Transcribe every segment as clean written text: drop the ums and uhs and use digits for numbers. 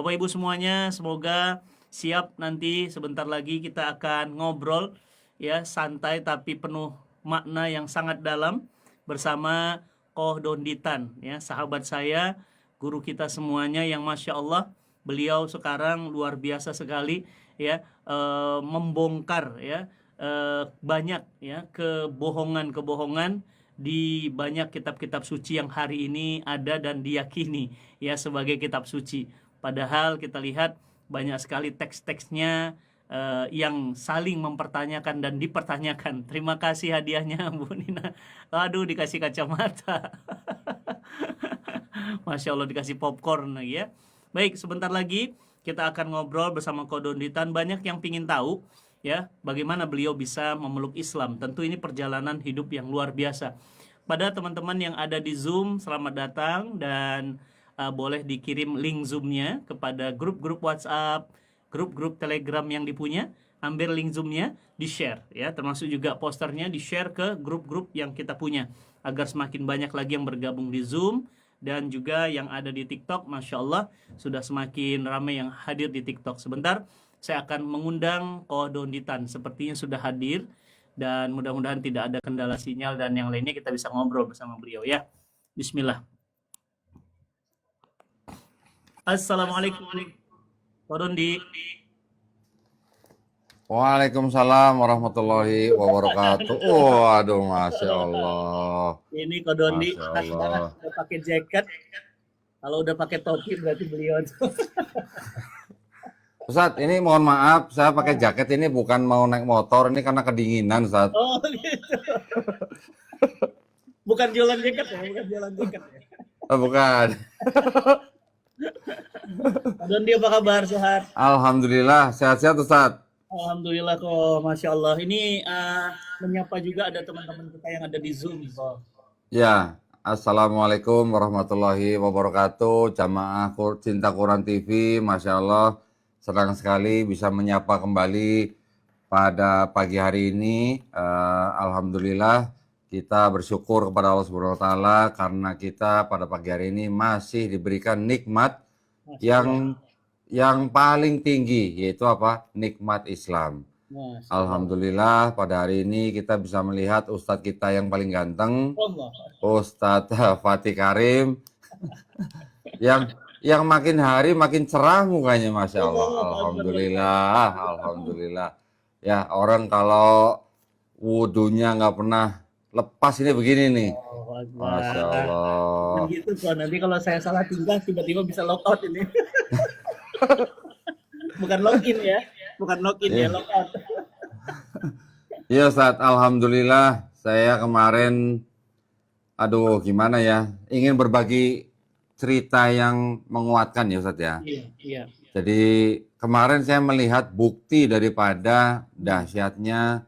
Bapak Ibu semuanya, semoga siap nanti sebentar lagi kita akan ngobrol ya, santai tapi penuh makna yang sangat dalam bersama Koh Donditan ya, sahabat saya, guru kita semuanya yang Masya Allah beliau sekarang luar biasa sekali ya, membongkar ya banyak ya kebohongan-kebohongan di banyak kitab-kitab suci yang hari ini ada dan diyakini ya sebagai kitab suci. Padahal kita lihat banyak sekali teks-teksnya yang saling mempertanyakan dan dipertanyakan. Terima kasih hadiahnya Bu Nina. Aduh, dikasih kacamata. Masya Allah, dikasih popcorn lagi ya. Baik, sebentar lagi kita akan ngobrol bersama Kodonditan. Banyak yang ingin tahu ya bagaimana beliau bisa memeluk Islam. Tentu ini perjalanan hidup yang luar biasa. Pada teman-teman yang ada di Zoom, selamat datang dan boleh dikirim link Zoom-nya kepada grup-grup WhatsApp, grup-grup Telegram yang dipunya. Ambil link Zoom-nya, di-share ya, termasuk juga posternya di-share ke grup-grup yang kita punya agar semakin banyak lagi yang bergabung di Zoom. Dan juga yang ada di TikTok, Masya Allah sudah semakin ramai yang hadir di TikTok. Sebentar saya akan mengundang Koh Donditan, sepertinya sudah hadir dan mudah-mudahan tidak ada kendala sinyal dan yang lainnya kita bisa ngobrol bersama beliau ya. Bismillah. Assalamualaikum Koh Dondi. Waalaikumsalam warahmatullahi wabarakatuh. Waduh, Masya Allah. Ini Koh Dondi Masya khas banget, Allah. udah pakai jaket. Kalau udah pakai topi berarti beliau tuh. Ustadz, ini mohon maaf, saya pakai jaket ini bukan mau naik motor, ini karena kedinginan, Ustadz. Oh gitu. Bukan jualan jaket ya, bukan jualan jaket ya. Oh, bukan. Koh Dondi apa kabar, sehat? Alhamdulillah, sehat-sehat, Ustadz. Alhamdulillah kok, Masya Allah. Ini menyapa juga ada teman-teman kita yang ada di Zoom kok. Ya, Assalamualaikum warahmatullahi wabarakatuh. Jamaah Cinta Quran TV, Masya Allah, senang sekali bisa menyapa kembali pada pagi hari ini. Alhamdulillah, kita bersyukur kepada Allah Subhanahu wa Ta'ala karena kita pada pagi hari ini masih diberikan nikmat yang paling tinggi, yaitu apa? Nikmat Islam. Alhamdulillah pada hari ini kita bisa melihat Ustadz kita yang paling ganteng, Ustadz Fatih Karim, yang makin hari makin cerah mukanya, Masya Allah. Alhamdulillah, Alhamdulillah. Ya, orang kalau wudhunya nggak pernah lepas ini begini nih. Masya Allah. Gitu kok, nanti kalau saya salah tinggal tiba-tiba bisa lockout ini. Bukan login ya, bukan login ya, lockout. Iya Ustadz, Alhamdulillah saya kemarin, aduh gimana ya, ingin berbagi cerita yang menguatkan ya Ustadz ya. Iya. Jadi kemarin saya melihat bukti daripada dahsyatnya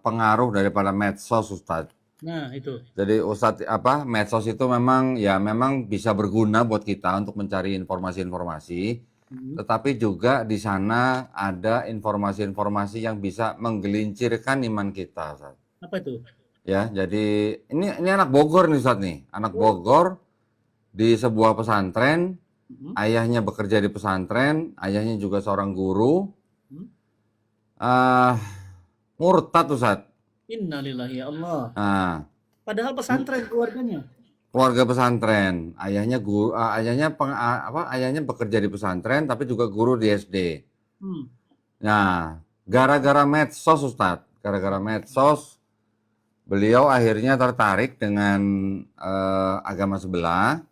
pengaruh daripada medsos Ustadz. Nah itu. Jadi Ustadz medsos itu memang bisa berguna buat kita untuk mencari informasi-informasi. Tetapi juga di sana ada informasi-informasi yang bisa menggelincirkan iman kita, Ustaz. Apa itu? Ya, jadi ini anak Bogor nih, Ustaz nih. Anak Bogor di sebuah pesantren, ayahnya bekerja di pesantren, ayahnya juga seorang guru. Murtad, Ustaz. Innalillahi ya Allah. Nah, padahal pesantren keluarganya. Keluarga pesantren, ayahnya guru, ayahnya bekerja di pesantren, tapi juga guru di SD. Nah, gara-gara medsos, Ustadz, gara-gara medsos, beliau akhirnya tertarik dengan agama sebelah.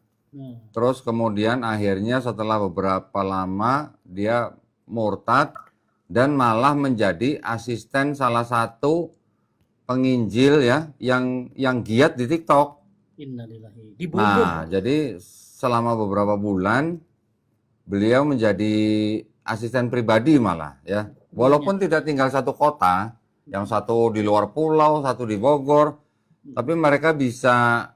Terus kemudian akhirnya setelah beberapa lama dia murtad dan malah menjadi asisten salah satu penginjil ya, yang giat di TikTok. Innalillahi. Nah, jadi selama beberapa bulan beliau menjadi asisten pribadi malah ya. Walaupun tidak tinggal satu kota, yang satu di luar pulau, satu di Bogor, tapi mereka bisa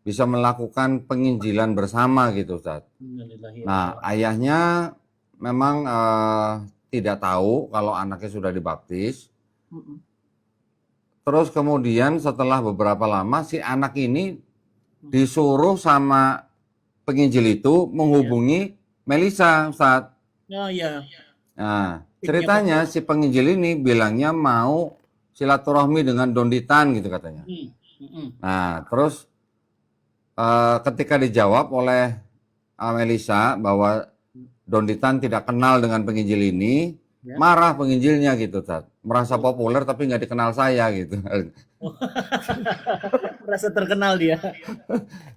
bisa melakukan penginjilan bersama gitu, Ustaz. Nah, ayahnya memang tidak tahu kalau anaknya sudah dibaptis. Terus kemudian setelah beberapa lama si anak ini disuruh sama penginjil itu menghubungi Melisa, Ustaz. Oh ya. Nah, ceritanya si penginjil ini bilangnya mau silaturahmi dengan Donditan gitu katanya. Nah, terus ketika dijawab oleh Melisa bahwa Donditan tidak kenal dengan penginjil ini, marah penginjilnya gitu, Ustaz. Merasa populer tapi nggak dikenal saya gitu. Merasa terkenal dia.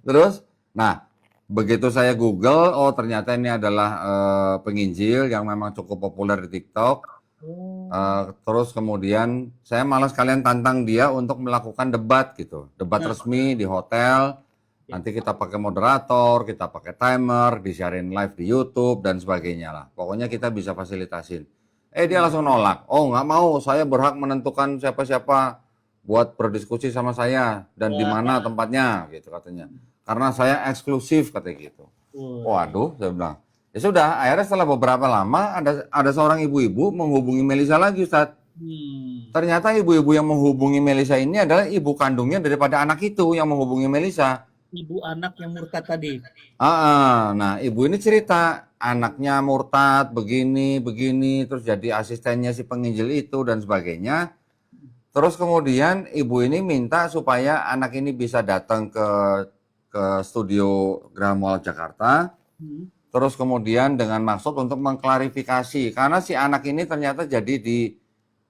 Terus, nah begitu saya Google, oh ternyata ini adalah penginjil yang memang cukup populer di TikTok. Terus kemudian saya malah sekalian tantang dia untuk melakukan debat gitu, debat resmi di hotel. Nanti kita pakai moderator, kita pakai timer, disiarin live di YouTube dan sebagainya lah. Pokoknya kita bisa fasilitasin. Dia langsung nolak. Oh nggak mau, saya berhak menentukan siapa-siapa buat berdiskusi sama saya dan di mana tempatnya gitu katanya. Karena saya eksklusif katanya gitu. Waduh, saya bilang. Ya sudah, akhirnya setelah beberapa lama ada seorang ibu-ibu menghubungi Melisa lagi, Ustaz. Ternyata ibu-ibu yang menghubungi Melisa ini adalah ibu kandungnya daripada anak itu yang menghubungi Melisa. Ibu anak yang murtad tadi. Nah ibu ini cerita anaknya murtad begini, terus jadi asistennya si penginjil itu dan sebagainya. Terus kemudian ibu ini minta supaya anak ini bisa datang ke studio Graham Wall Jakarta. Terus kemudian dengan maksud untuk mengklarifikasi karena si anak ini ternyata jadi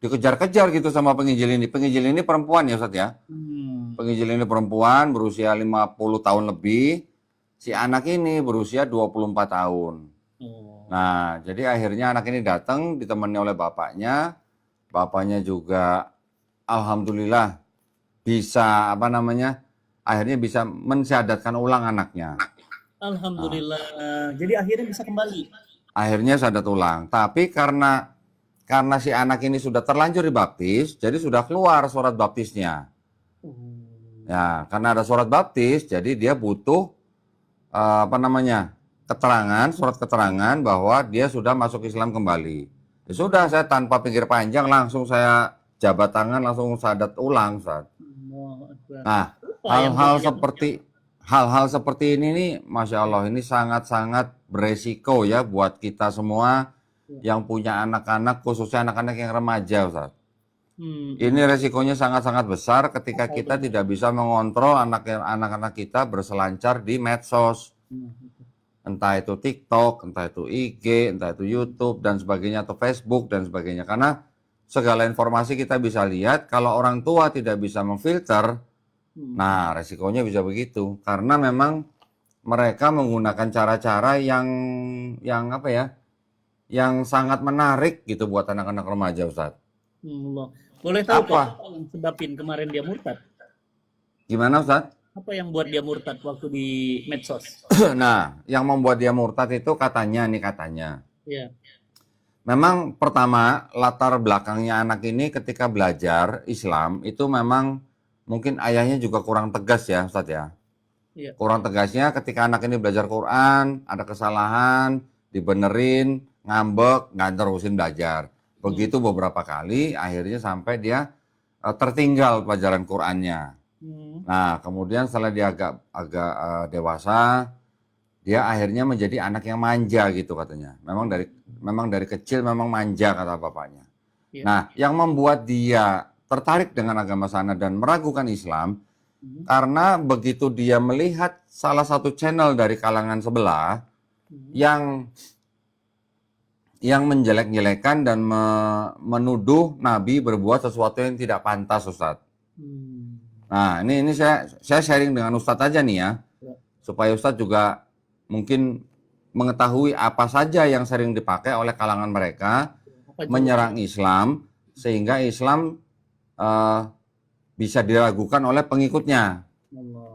dikejar-kejar gitu sama penginjil ini. Penginjil ini perempuan ya Ustaz ya. Penginjil ini perempuan berusia 50 tahun lebih. Si anak ini berusia 24 tahun. Nah, jadi akhirnya anak ini datang ditemani oleh bapaknya. Bapaknya juga alhamdulillah bisa akhirnya bisa mensyahadatkan ulang anaknya. Alhamdulillah. Jadi akhirnya bisa kembali. Akhirnya syahadat ulang. Tapi karena si anak ini sudah terlanjur dibaptis, jadi sudah keluar surat baptisnya. Ya, karena ada surat baptis, jadi dia butuh surat keterangan bahwa dia sudah masuk Islam kembali. Ya sudah, saya tanpa pikir panjang langsung saya jabat tangan, langsung syahadat ulang, Ustaz. Nah, hal-hal seperti ini nih, Masya Allah, ini sangat-sangat beresiko ya buat kita semua yang punya anak-anak, khususnya anak-anak yang remaja, Ustaz. Ini resikonya sangat-sangat besar ketika kita tidak bisa mengontrol anak-anak kita berselancar di medsos. Entah itu TikTok, entah itu IG, entah itu YouTube, dan sebagainya, atau Facebook, dan sebagainya. Karena segala informasi kita bisa lihat, kalau orang tua tidak bisa memfilter, nah resikonya bisa begitu. Karena memang mereka menggunakan cara-cara yang sangat menarik gitu buat anak-anak remaja, Ustaz. Boleh tahu apa yang sebabin kemarin dia murtad? Gimana, Ustaz? Apa yang buat dia murtad waktu di medsos? Nah, yang membuat dia murtad itu katanya. Iya. Memang pertama latar belakangnya anak ini ketika belajar Islam itu memang mungkin ayahnya juga kurang tegas ya, Ustaz ya. Iya. Kurang tegasnya ketika anak ini belajar Quran, ada kesalahan, dibenerin, ngambek, nggak terusin belajar. Begitu beberapa kali, akhirnya sampai dia tertinggal pelajaran Qurannya. Nah, kemudian setelah dia agak dewasa, dia akhirnya menjadi anak yang manja gitu katanya. Memang dari kecil memang manja kata bapaknya. Nah, yang membuat dia tertarik dengan agama sana dan meragukan Islam, karena begitu dia melihat salah satu channel dari kalangan sebelah yang menjelek-jelekan dan menuduh Nabi berbuat sesuatu yang tidak pantas, Ustadz. Nah, ini saya sharing dengan Ustadz aja nih ya, supaya Ustadz juga mungkin mengetahui apa saja yang sering dipakai oleh kalangan mereka menyerang Islam, sehingga Islam bisa diragukan oleh pengikutnya.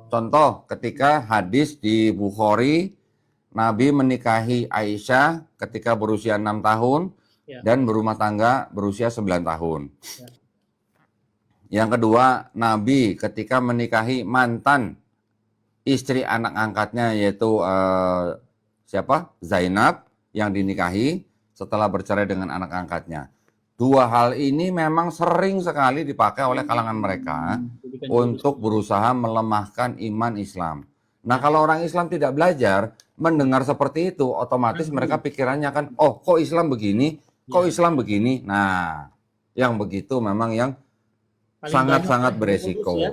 Contoh, ketika hadis di Bukhari, Nabi menikahi Aisyah ketika berusia 6 tahun dan berumah tangga berusia 9 tahun. Yang kedua, Nabi ketika menikahi mantan istri anak angkatnya yaitu Zainab yang dinikahi setelah bercerai dengan anak angkatnya. Dua hal ini memang sering sekali dipakai oleh kalangan mereka untuk berusaha melemahkan iman Islam. Nah, kalau orang Islam tidak belajar, mendengar seperti itu, otomatis mereka pikirannya kan, oh kok Islam begini, kok Ya. Islam begini. Nah, yang begitu memang yang Paling banyak sangat-sangat yang terputus beresiko. ya.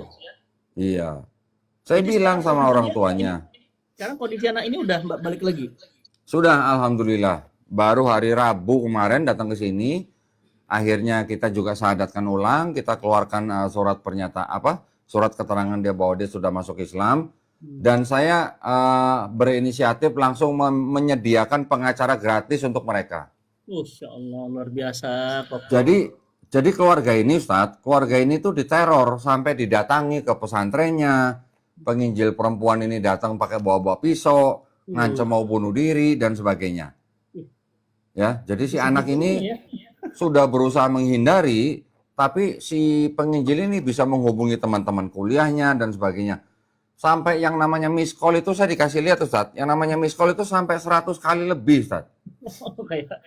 Iya. Saya Jadi bilang sekarang sama orang kondisinya tuanya, sekarang kondisi anak ini udah balik lagi. sudah alhamdulillah. Baru hari Rabu kemarin datang ke sini, akhirnya kita juga syahadatkan ulang, kita keluarkan surat pernyataan apa? Surat keterangan dia bahwa dia sudah masuk Islam. Dan saya berinisiatif langsung menyediakan pengacara gratis untuk mereka. Masya Allah, luar biasa, Koko. Jadi keluarga ini, Ustadz, keluarga ini tuh diteror sampai didatangi ke pesantrennya. Penginjil perempuan ini datang pakai bawa-bawa pisau, ngancam mau bunuh diri dan sebagainya. Ya, jadi si anak ini Ya. sudah berusaha menghindari, tapi si penginjil ini bisa menghubungi teman-teman kuliahnya dan sebagainya. Sampai yang namanya miss call itu saya dikasih lihat, Ustadz. Yang namanya miss call itu sampai 100 kali lebih, Ustadz. Kayak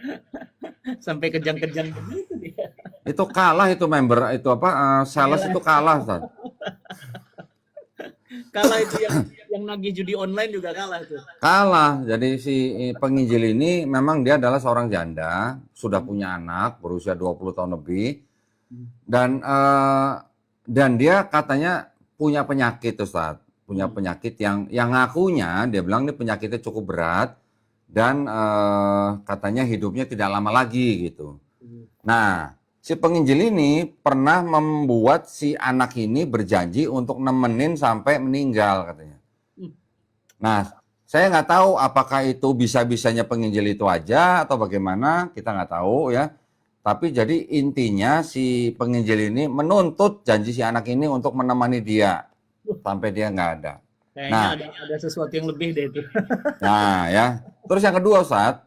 sampai kejang-kejang begitu dia. Itu kalah itu member, itu apa, sales itu kalah, Ustadz. Kalah itu yang nagih judi online juga kalah tuh. Kalah. Jadi si penginjil ini memang dia adalah seorang janda, sudah punya anak berusia 20 tahun lebih. Dan dia katanya punya penyakit, Ustadz. Punya penyakit yang ngakunya, dia bilang ini penyakitnya cukup berat dan katanya hidupnya tidak lama lagi gitu. Nah, si penginjil ini pernah membuat si anak ini berjanji untuk nemenin sampai meninggal katanya. Nah, saya nggak tahu apakah itu bisa-bisanya penginjil itu aja atau bagaimana, kita nggak tahu ya. Tapi jadi intinya si penginjil ini menuntut janji si anak ini untuk menemani dia sampai dia nggak ada. Kayaknya Nah, ada sesuatu yang lebih deh itu. nah ya. Terus yang kedua, Ustadz,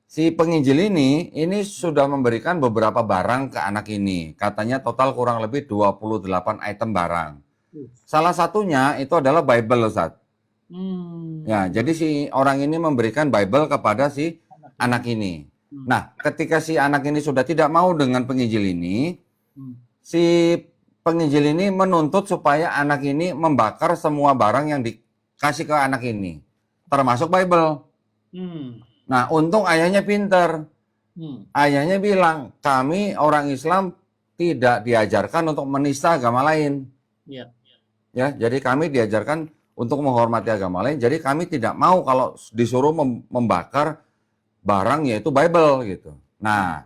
si penginjil ini sudah memberikan beberapa barang ke anak ini. Katanya total kurang lebih 28 item barang. Salah satunya itu adalah Bible, Ustadz. Ya, jadi si orang ini memberikan Bible kepada si anak ini. Nah, ketika si anak ini sudah tidak mau dengan penginjil ini, si penginjil ini menuntut supaya anak ini membakar semua barang yang dikasih ke anak ini, termasuk Bible. Nah, untung ayahnya pintar. Ayahnya bilang, kami orang Islam tidak diajarkan untuk menista agama lain. Ya, jadi kami diajarkan untuk menghormati agama lain. Jadi kami tidak mau kalau disuruh membakar barang yaitu Bible gitu. Nah,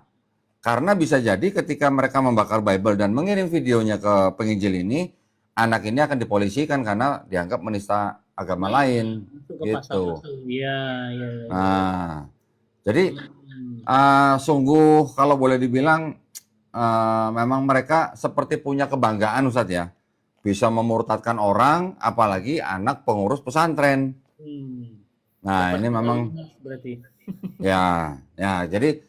karena bisa jadi ketika mereka membakar Bible dan mengirim videonya ke penginjil ini, anak ini akan dipolisikan karena dianggap menista agama lain gitu. Iya. Nah, jadi sungguh kalau boleh dibilang memang mereka seperti punya kebanggaan, Ustadz ya. Bisa memurtadkan orang, apalagi anak pengurus pesantren. Nah, ini memang berarti. Ya, jadi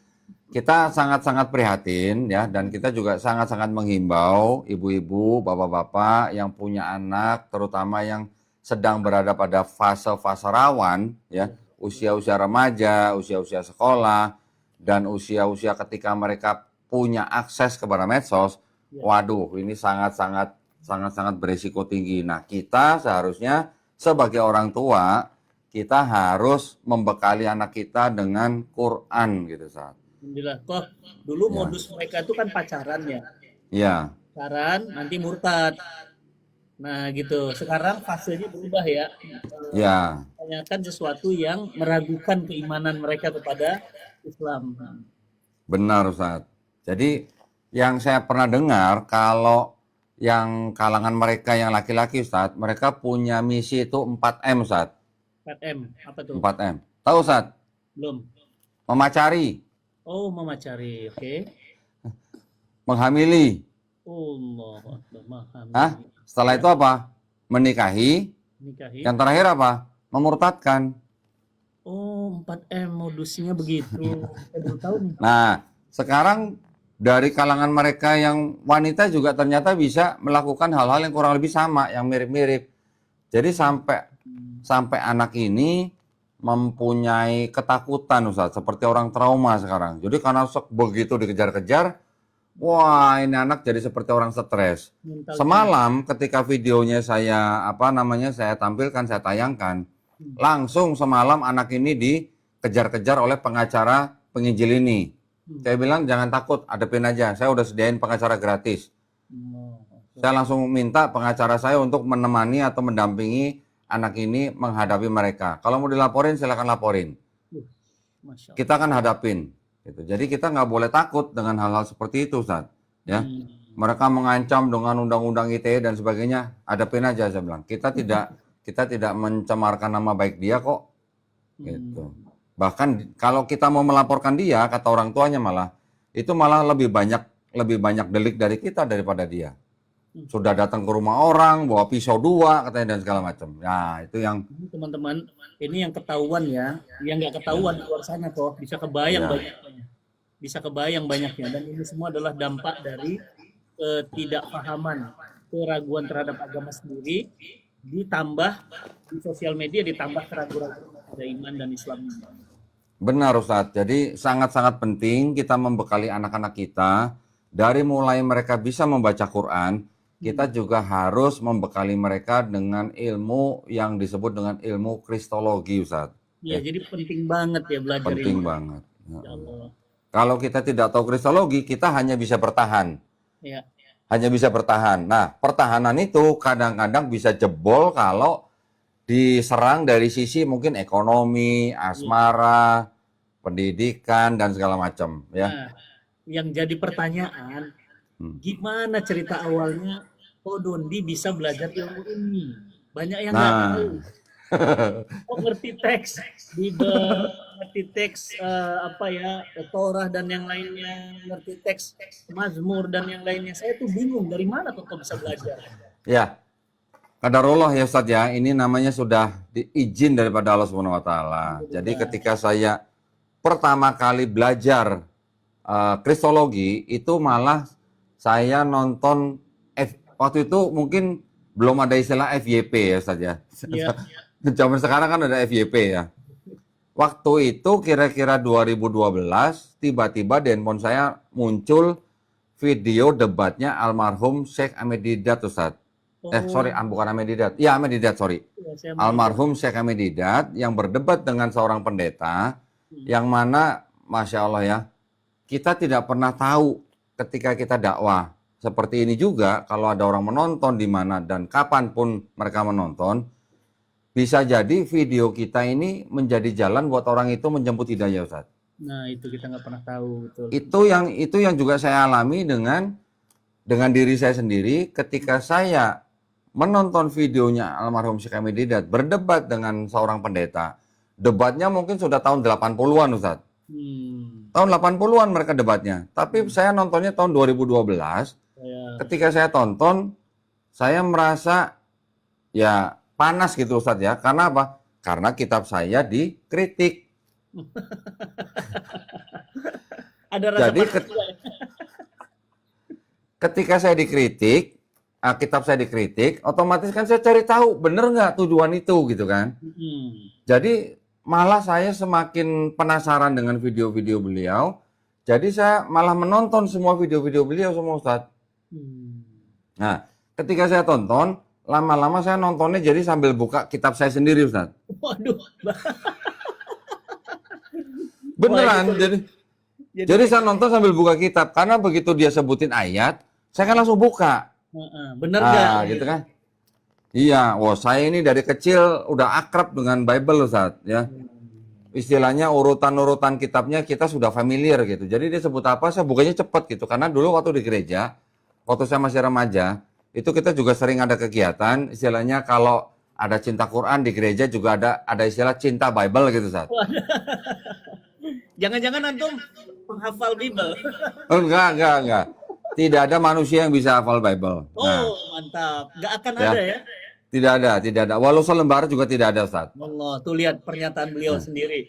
kita sangat-sangat prihatin ya, dan kita juga sangat-sangat menghimbau ibu-ibu, bapak-bapak yang punya anak, terutama yang sedang berada pada fase-fase rawan ya, usia-usia remaja, usia-usia sekolah, dan usia-usia ketika mereka punya akses kepada medsos. Waduh, ini sangat-sangat berisiko tinggi. Nah, kita seharusnya sebagai orang tua kita harus membekali anak kita dengan Quran gitu, saat. Alhamdulillah. Kok dulu modus mereka itu kan pacaran ya. Iya. Pacaran nanti murtad. Nah, gitu. Sekarang fasenya berubah ya. Ya. Tanyakan sesuatu yang meragukan keimanan mereka kepada Islam. Benar, Ustaz. Jadi yang saya pernah dengar kalau yang kalangan mereka yang laki-laki, Ustaz, mereka punya misi itu 4M, Ustaz. 4M, apa tuh? 4M. Tahu, Ustaz? Belum. Memacari. Oh, memacari, oke. Menghamili. Allah, memahami. Hah? Setelah itu apa? Menikahi. Nikahi. Yang terakhir apa? Memurtadkan. Oh, 4M modusnya begitu. Saya baru tahu nih. Nah, sekarang dari kalangan mereka yang wanita juga ternyata bisa melakukan hal-hal yang kurang lebih sama, yang mirip-mirip. Jadi sampai anak ini mempunyai ketakutan, Ustaz, seperti orang trauma sekarang. Jadi karena begitu dikejar-kejar, Wah, ini anak jadi seperti orang stres. Mental Semalam ketika videonya saya tampilkan, saya tayangkan, langsung semalam anak ini dikejar-kejar oleh pengacara penginjil ini. Saya bilang jangan takut, hadapin aja. Saya udah sediain pengacara gratis. Saya langsung minta pengacara saya untuk menemani atau mendampingi anak ini menghadapi mereka. Kalau mau dilaporin, silakan laporin. Masya Allah. Kita akan hadapin. Gitu. Jadi kita nggak boleh takut dengan hal-hal seperti itu, Ustaz. Ya, mereka mengancam dengan undang-undang ITE dan sebagainya, hadapin aja saya bilang. Kita tidak mencemarkan nama baik dia kok. Gitu. Bahkan kalau kita mau melaporkan dia, kata orang tuanya itu malah lebih banyak delik dari kita daripada dia. Sudah datang ke rumah orang, bawa pisau 2 katanya dan segala macam. Nah, itu yang Teman-teman, ini yang ketahuan ya, yang nggak ketahuan di luar sana kok bisa kebayang Ya. banyaknya, bisa kebayang banyaknya, dan ini semua adalah dampak dari ketidakpahaman, keraguan terhadap agama sendiri, ditambah di sosial media ditambah keraguan pada iman dan Islam. benar, Ustadz. Jadi sangat-sangat penting kita membekali anak-anak kita dari mulai mereka bisa membaca Quran, kita juga harus membekali mereka dengan ilmu yang disebut dengan ilmu kristologi, Ustadz. Ya, jadi penting banget ya belajar Penting ini. banget. Ya Allah. Kalau kita tidak tahu kristologi, kita hanya bisa bertahan. Ya. Hanya bisa bertahan. Nah, pertahanan itu kadang-kadang bisa jebol kalau diserang dari sisi mungkin ekonomi, asmara, pendidikan, dan segala macam. Ya. Nah, yang jadi pertanyaan, gimana cerita awalnya kok Dondi bisa belajar ilmu ini? Banyak yang nggak Nah, tahu. Kok ngerti teks Bible, ngerti teks Torah dan yang lainnya, ngerti teks Mazmur dan yang lainnya. Saya tuh bingung dari mana kok bisa belajar. ya, qadarullah ya Ustadz ya, ini namanya sudah diizin daripada Allah Subhanahu wa taala. Jadi ketika saya pertama kali belajar kristologi itu malah saya nonton waktu itu mungkin belum ada istilah FYP ya Ustadz ya. Iya. Zaman sekarang kan ada FYP ya. Waktu itu kira-kira 2012 tiba-tiba di handphone saya muncul video debatnya almarhum Syekh Ahmed Didat Ustadz. Bukan Ahmed Didat. Ya, Ahmed Didat, sorry. Ya, Almarhum Syekh Ahmed Didat yang berdebat dengan seorang pendeta yang mana Masya Allah ya, kita tidak pernah tahu ketika kita dakwah seperti ini juga kalau ada orang menonton di mana dan kapanpun mereka menonton, bisa jadi video kita ini menjadi jalan buat orang itu menjemput hidayah, Ustaz. Nah, itu kita nggak pernah tahu, betul. Itu yang juga saya alami dengan diri saya sendiri ketika saya menonton videonya almarhum Syekh Ahmed Didat berdebat dengan seorang pendeta. Debatnya mungkin sudah tahun 80-an, Ustaz. Tahun 80-an mereka debatnya. Tapi saya nontonnya tahun 2012. Ketika saya tonton, saya merasa ya panas gitu Ustadz ya. Karena apa? Karena kitab saya dikritik. Ada rasa Jadi ketika saya dikritik, kitab saya dikritik, otomatis kan saya cari tahu bener nggak tujuan itu gitu kan. Jadi malah saya semakin penasaran dengan video-video beliau. Jadi saya malah menonton semua video-video beliau semua Ustadz. Nah, ketika saya tonton, lama-lama saya nontonnya jadi sambil buka kitab saya sendiri, Ustaz. Waduh. Beneran, jadi saya nonton sambil buka kitab. Karena begitu dia sebutin ayat, saya kan langsung buka. Bener nggak? Gitu kan? Iya, saya ini dari kecil udah akrab dengan Bible, Ustaz. Ya. Istilahnya urutan-urutan kitabnya kita sudah familiar gitu. Jadi dia sebut apa, saya bukanya cepet gitu. Karena dulu waktu di gereja, waktu saya masih remaja, itu kita juga sering ada kegiatan, istilahnya kalau ada cinta Quran di gereja juga ada istilah cinta Bible gitu, Ustaz. Jangan-jangan antum penghafal Bible? Enggak. Tidak ada manusia yang bisa hafal Bible. Mantap. Nggak akan ada ya? Tidak ada. Walau selembar juga tidak ada, Ustaz. Allah, tuh lihat pernyataan beliau sendiri.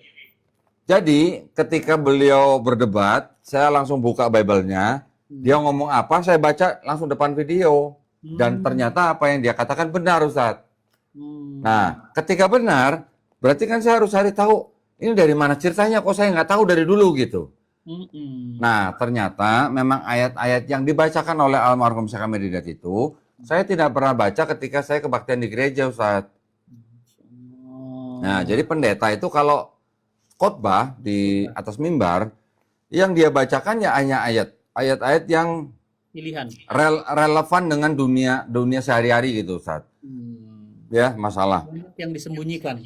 Jadi, ketika beliau berdebat, saya langsung buka Bible-nya. Dia ngomong apa, saya baca langsung depan video. Dan ternyata apa yang dia katakan benar, Ustaz. Nah, ketika benar, berarti kan saya harus cari tahu, ini dari mana ceritanya, kok saya nggak tahu dari dulu gitu. Mm-mm. Nah, ternyata memang ayat-ayat yang dibacakan oleh almarhum Syekh Ahmad Didat itu, saya tidak pernah baca ketika saya kebaktian di gereja, Ustaz. Nah, Oh, jadi pendeta itu kalau khotbah di khotbah. atas mimbar, yang dia bacakan ya hanya ayat-ayat yang Pilihan. relevan dengan dunia sehari-hari gitu, Ustaz. Hmm. Ya, masalah. Banyak yang disembunyikan.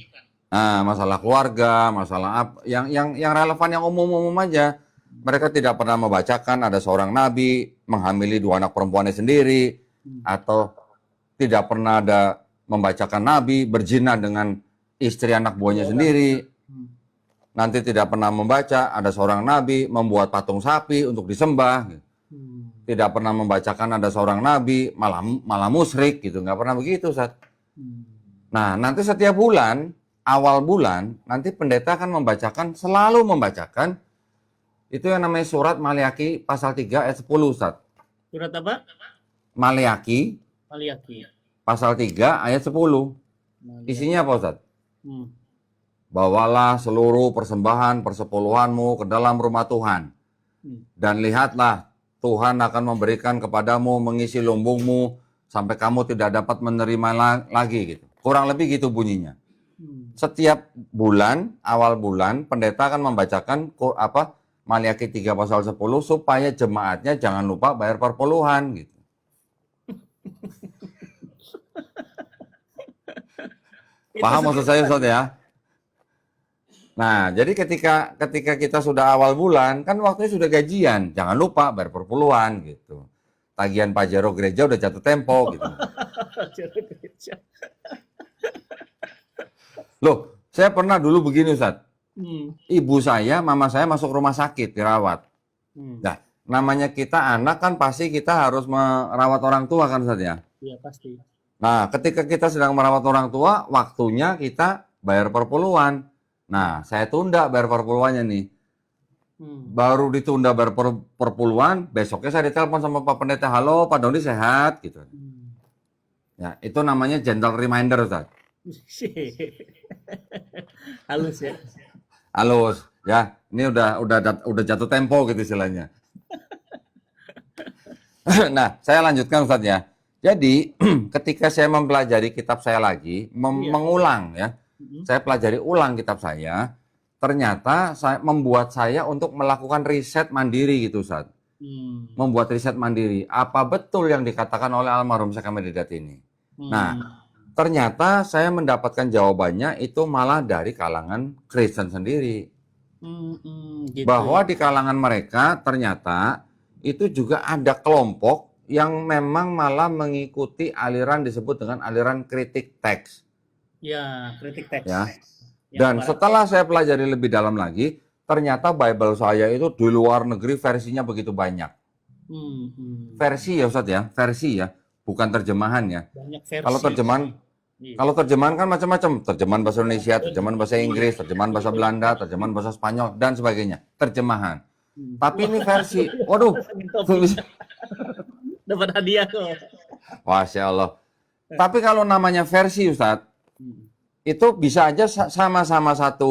Nah, masalah keluarga, masalah apa, yang relevan, yang umum-umum aja. Mereka tidak pernah membacakan ada seorang nabi menghamili dua anak perempuannya sendiri, Hmm. atau tidak pernah ada membacakan nabi berzina dengan istri anak buahnya Dua orang. sendiri. Hmm. Nanti tidak pernah membaca ada seorang nabi membuat patung sapi untuk disembah. Hmm. Tidak pernah membacakan ada seorang nabi malah musyrik gitu, nggak pernah begitu, Ustaz. Hmm. Nah, nanti setiap bulan, awal bulan, nanti pendeta akan selalu membacakan itu yang namanya surat Maliaki pasal 3 ayat 10, Ustaz. Surat apa? Maliaki Maliaki. pasal 3 ayat 10. Maliaki. Isinya apa, Ustaz? Hmm. Bawalah seluruh persembahan persepuluhanmu ke dalam rumah Tuhan. Dan lihatlah, Tuhan akan memberikan kepadamu mengisi lumbungmu sampai kamu tidak dapat menerima lagi gitu. Kurang lebih gitu bunyinya. Setiap bulan, awal bulan, pendeta akan membacakan Maliaki 3 pasal 10 supaya jemaatnya jangan lupa bayar perpuluhan gitu. Paham maksud saya, Ustaz ya? Nah, jadi ketika kita sudah awal bulan, kan waktunya sudah gajian, jangan lupa bayar perpuluhan gitu. Tagihan pajero gereja udah jatuh tempo gitu. Loh, saya pernah dulu begini, Ustaz. Ibu saya, mama saya masuk rumah sakit, dirawat. Nah, namanya kita anak kan pasti kita harus merawat orang tua kan, Ustaz ya? Iya, pasti. Nah, ketika kita sedang merawat orang tua, waktunya kita bayar perpuluhan. Nah, saya tunda bayar perpuluhannya nih. Baru ditunda bayar perpuluhan, besoknya saya ditelepon sama Pak Pendeta, halo Pak Doni sehat gitu. Ya, itu namanya gentle reminder, Ustaz. Halus ya. Halus, ya. Ini udah jatuh tempo gitu istilahnya. Nah, saya lanjutkan, Ustaz ya. Jadi, ketika saya mempelajari kitab saya lagi, mengulang ya. Saya pelajari ulang kitab saya, ternyata membuat saya untuk melakukan riset mandiri gitu, Ustaz. Membuat riset mandiri. Apa betul yang dikatakan oleh almarhum Syekh Ahmad Didat ini? Nah, ternyata saya mendapatkan jawabannya itu malah dari kalangan Kristen sendiri. Gitu. Bahwa di kalangan mereka ternyata itu juga ada kelompok yang memang malah mengikuti aliran disebut dengan aliran kritik teks. Ya, kritik teks. Ya. Dan setelah saya pelajari lebih dalam lagi, ternyata Bible saya itu di luar negeri versinya begitu banyak. Versi ya, Ustaz ya, versi ya, bukan terjemahan ya. Banyak versi. Kalau terjemahan kan macam-macam, terjemahan bahasa Indonesia, terjemahan bahasa Inggris, terjemahan bahasa Belanda, terjemahan bahasa Spanyol dan sebagainya, terjemahan. Tapi ini versi, waduh, dapat hadiah kok. Masya Allah. Tapi kalau namanya versi, Ustadz, itu bisa aja sama-sama satu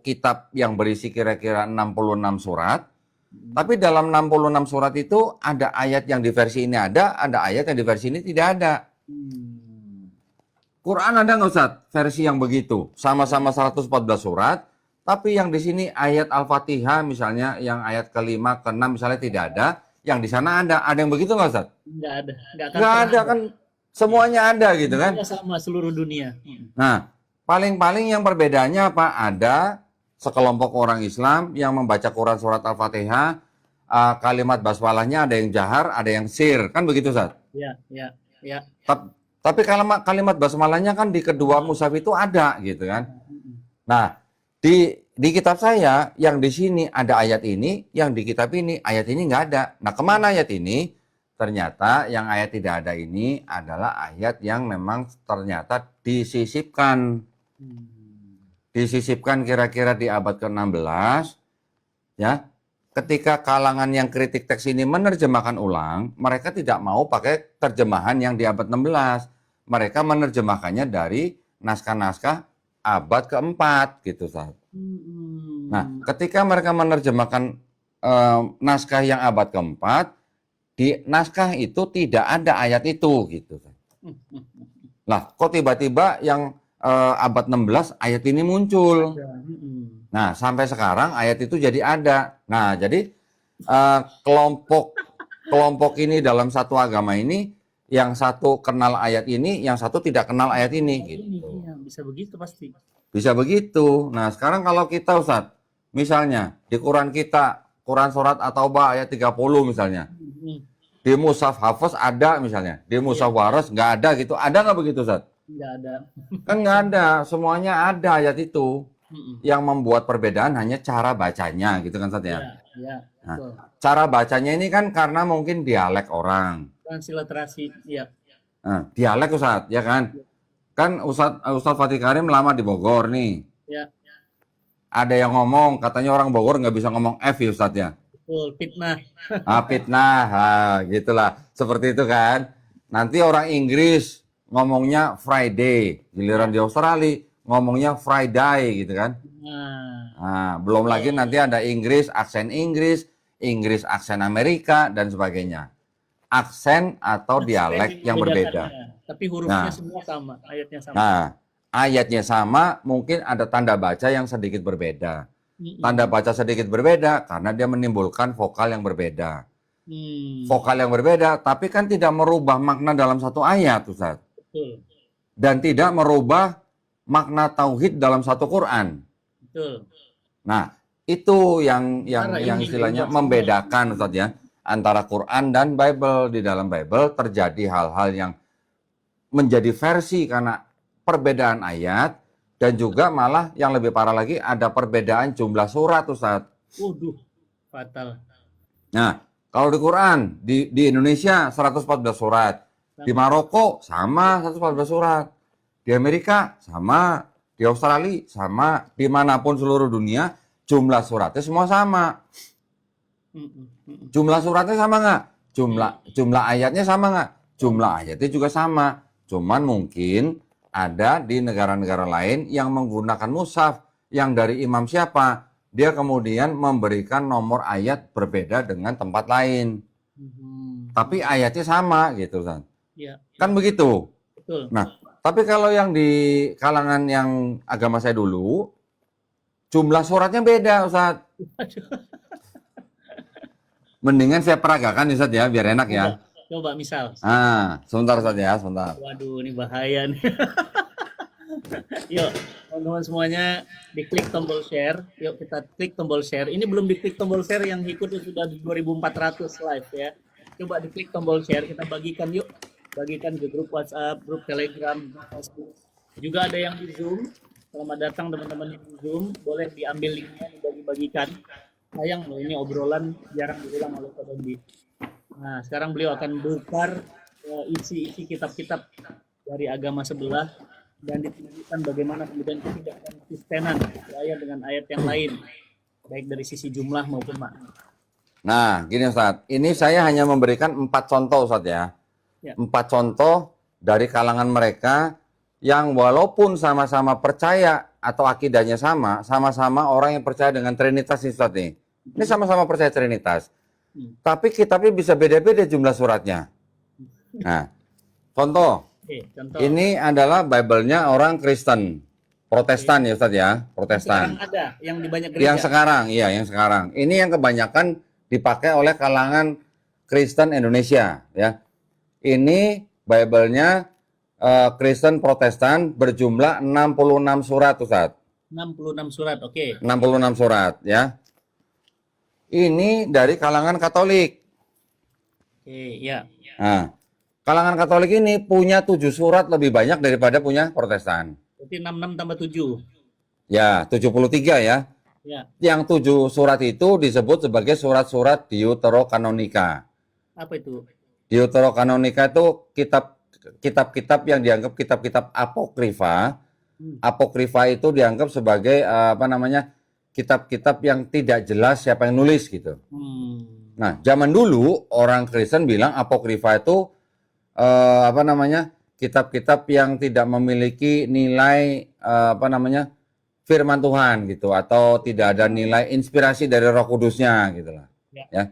kitab yang berisi kira-kira 66 surat. Tapi dalam 66 surat itu ada ayat yang di versi ini ada ayat yang di versi ini tidak ada. Quran ada nggak, Ustadz, versi yang begitu? Sama-sama 114 surat, tapi yang di sini ayat Al-Fatihah misalnya, yang ayat ke-5, ke-6 misalnya tidak ada, yang di sana ada. Ada yang begitu nggak, Ustadz? Nggak ada. Nggak ada kan, semuanya ada gitu kan? Sama seluruh dunia. Nah, paling-paling yang perbedaannya apa? Ada sekelompok orang Islam yang membaca Quran surat Al-Fatihah, kalimat basmalahnya ada yang jahar, ada yang sir, kan begitu, Ustadz? Ya. Tapi kalimat basmalahnya kan di kedua mushaf itu ada gitu kan. Nah, di kitab saya yang di sini ada ayat ini, yang di kitab ini ayat ini nggak ada. Nah, kemana ayat ini? Ternyata yang ayat tidak ada ini adalah ayat yang memang ternyata disisipkan. Disisipkan kira-kira di abad ke-16 ya. Ketika kalangan yang kritik teks ini menerjemahkan ulang, mereka tidak mau pakai terjemahan yang di abad 16. Mereka menerjemahkannya dari naskah-naskah abad keempat gitu, Ustaz. Nah, ketika mereka menerjemahkan naskah yang abad keempat, di naskah itu tidak ada ayat itu gitu. Lah, kok tiba-tiba yang abad 16 ayat ini muncul. Nah, sampai sekarang ayat itu jadi ada. Nah, jadi kelompok ini dalam satu agama ini, yang satu kenal ayat ini, yang satu tidak kenal ayat ini gitu. Iya, bisa begitu pasti. Bisa begitu. Nah, sekarang kalau kita Ustadz, misalnya di Quran kita, Quran surat At-Taubah ayat 30 misalnya. Di Mushaf Hafiz ada misalnya, di Mushaf Waras nggak ada gitu. Ada nggak begitu Ustadz? Nggak ada. Kan nggak ada, semuanya ada ayat itu. Yang membuat perbedaan hanya cara bacanya gitu kan Ustadz ya? Ya, Nah, cara bacanya ini kan karena mungkin dialek orang. transliterasi, ya. Nah, dialek Ustadz, ya kan? Kan Ustadz Fatih Karim lama di Bogor nih. Ya. Ada yang ngomong, katanya orang Bogor nggak bisa ngomong F ya Ustadz ya? Betul, fitnah. Fitnah, gitulah. Seperti itu kan. Nanti orang Inggris ngomongnya Friday, giliran di Australia ngomongnya Friday gitu kan. Nah, belum lagi nanti ada Inggris aksen Amerika dan sebagainya. Aksen atau dialek yang berbeda. Tapi hurufnya semua sama, ayatnya sama. Nah, ayatnya sama, mungkin ada tanda baca yang sedikit berbeda. Tanda baca sedikit berbeda karena dia menimbulkan vokal yang berbeda. Vokal yang berbeda, tapi kan tidak merubah makna dalam satu ayat, Ustaz. Betul. Dan tidak merubah makna tauhid dalam satu Quran. Betul. Nah, itu yang istilahnya membedakan, Ustaz ya, antara Quran dan Bible. Di dalam Bible terjadi hal-hal yang menjadi versi karena perbedaan ayat, dan juga malah yang lebih parah lagi ada perbedaan jumlah surat, Ustaz. Waduh, fatal. Nah, kalau di Quran di Indonesia 114 surat, di Maroko sama 114 surat, di Amerika sama, di Australia sama, dimanapun seluruh dunia jumlah suratnya semua sama. Jumlah suratnya sama nggak? Jumlah ayatnya sama nggak? Jumlah ayatnya juga sama. Cuman mungkin ada di negara-negara lain yang menggunakan mushaf yang dari imam siapa, dia kemudian memberikan nomor ayat berbeda dengan tempat lain. Tapi ayatnya sama gitu kan. Ya. Kan begitu. Betul. Nah, tapi kalau yang di kalangan yang agama saya dulu, jumlah suratnya beda, Ustaz. Mendingan saya peragakan Ustaz ya, biar enak ya. Coba misal. Sebentar saja, sebentar. Waduh, ini bahaya nih. Yuk, teman-teman semuanya, diklik tombol share. Yuk kita klik tombol share. Ini belum diklik tombol share, yang ikut sudah 2400 live ya. Coba diklik tombol share, kita bagikan yuk. Bagikan ke grup WhatsApp, grup Telegram, grup Facebook. Juga ada yang di Zoom. Selamat datang teman-teman yang di Zoom. Boleh diambil linknya, dibagi-bagikan. Sayang loh, ini obrolan jarang diulang oleh Pak Dondi. Nah, sekarang beliau akan bongkar isi kitab-kitab dari agama sebelah dan ditunjukkan bagaimana kemudian ketidakkonsistenan ayat dengan ayat yang lain, baik dari sisi jumlah maupun makna. Nah, gini Ustaz, ini saya hanya memberikan 4 contoh Ustaz ya. 4 contoh dari kalangan mereka yang walaupun sama-sama percaya atau akidahnya sama, sama-sama orang yang percaya dengan Trinitas Ustaz nih. Ini sama-sama percaya Trinitas. Tapi kitabnya bisa beda-beda jumlah suratnya. Nah, contoh. Ini adalah Bible-nya orang Kristen, Protestan ya Ustaz ya, Protestan. Sekarang ada yang di banyak gereja. Yang sekarang, iya yang sekarang. Ini yang kebanyakan dipakai oleh kalangan Kristen Indonesia ya. Ini Bible-nya Kristen Protestan berjumlah 66 surat Ustaz. 66 surat, oke. 66 surat ya. Ini dari kalangan Katolik. Oke, ya. Nah, kalangan Katolik ini punya 7 surat lebih banyak daripada punya Protestan. Berarti 66 tambah 7. Ya, 73 ya. Ya. Yang 7 surat itu disebut sebagai surat-surat Deuterokanonika. Apa itu? Deuterokanonika itu kitab-kitab yang dianggap kitab-kitab apokrifa. Apokrifa itu dianggap sebagai kitab-kitab yang tidak jelas siapa yang nulis gitu. Nah, zaman dulu orang Kristen bilang apokrifa itu kitab-kitab yang tidak memiliki nilai firman Tuhan gitu, atau tidak ada nilai inspirasi dari Roh Kudusnya gitu lah. Ya. Ya.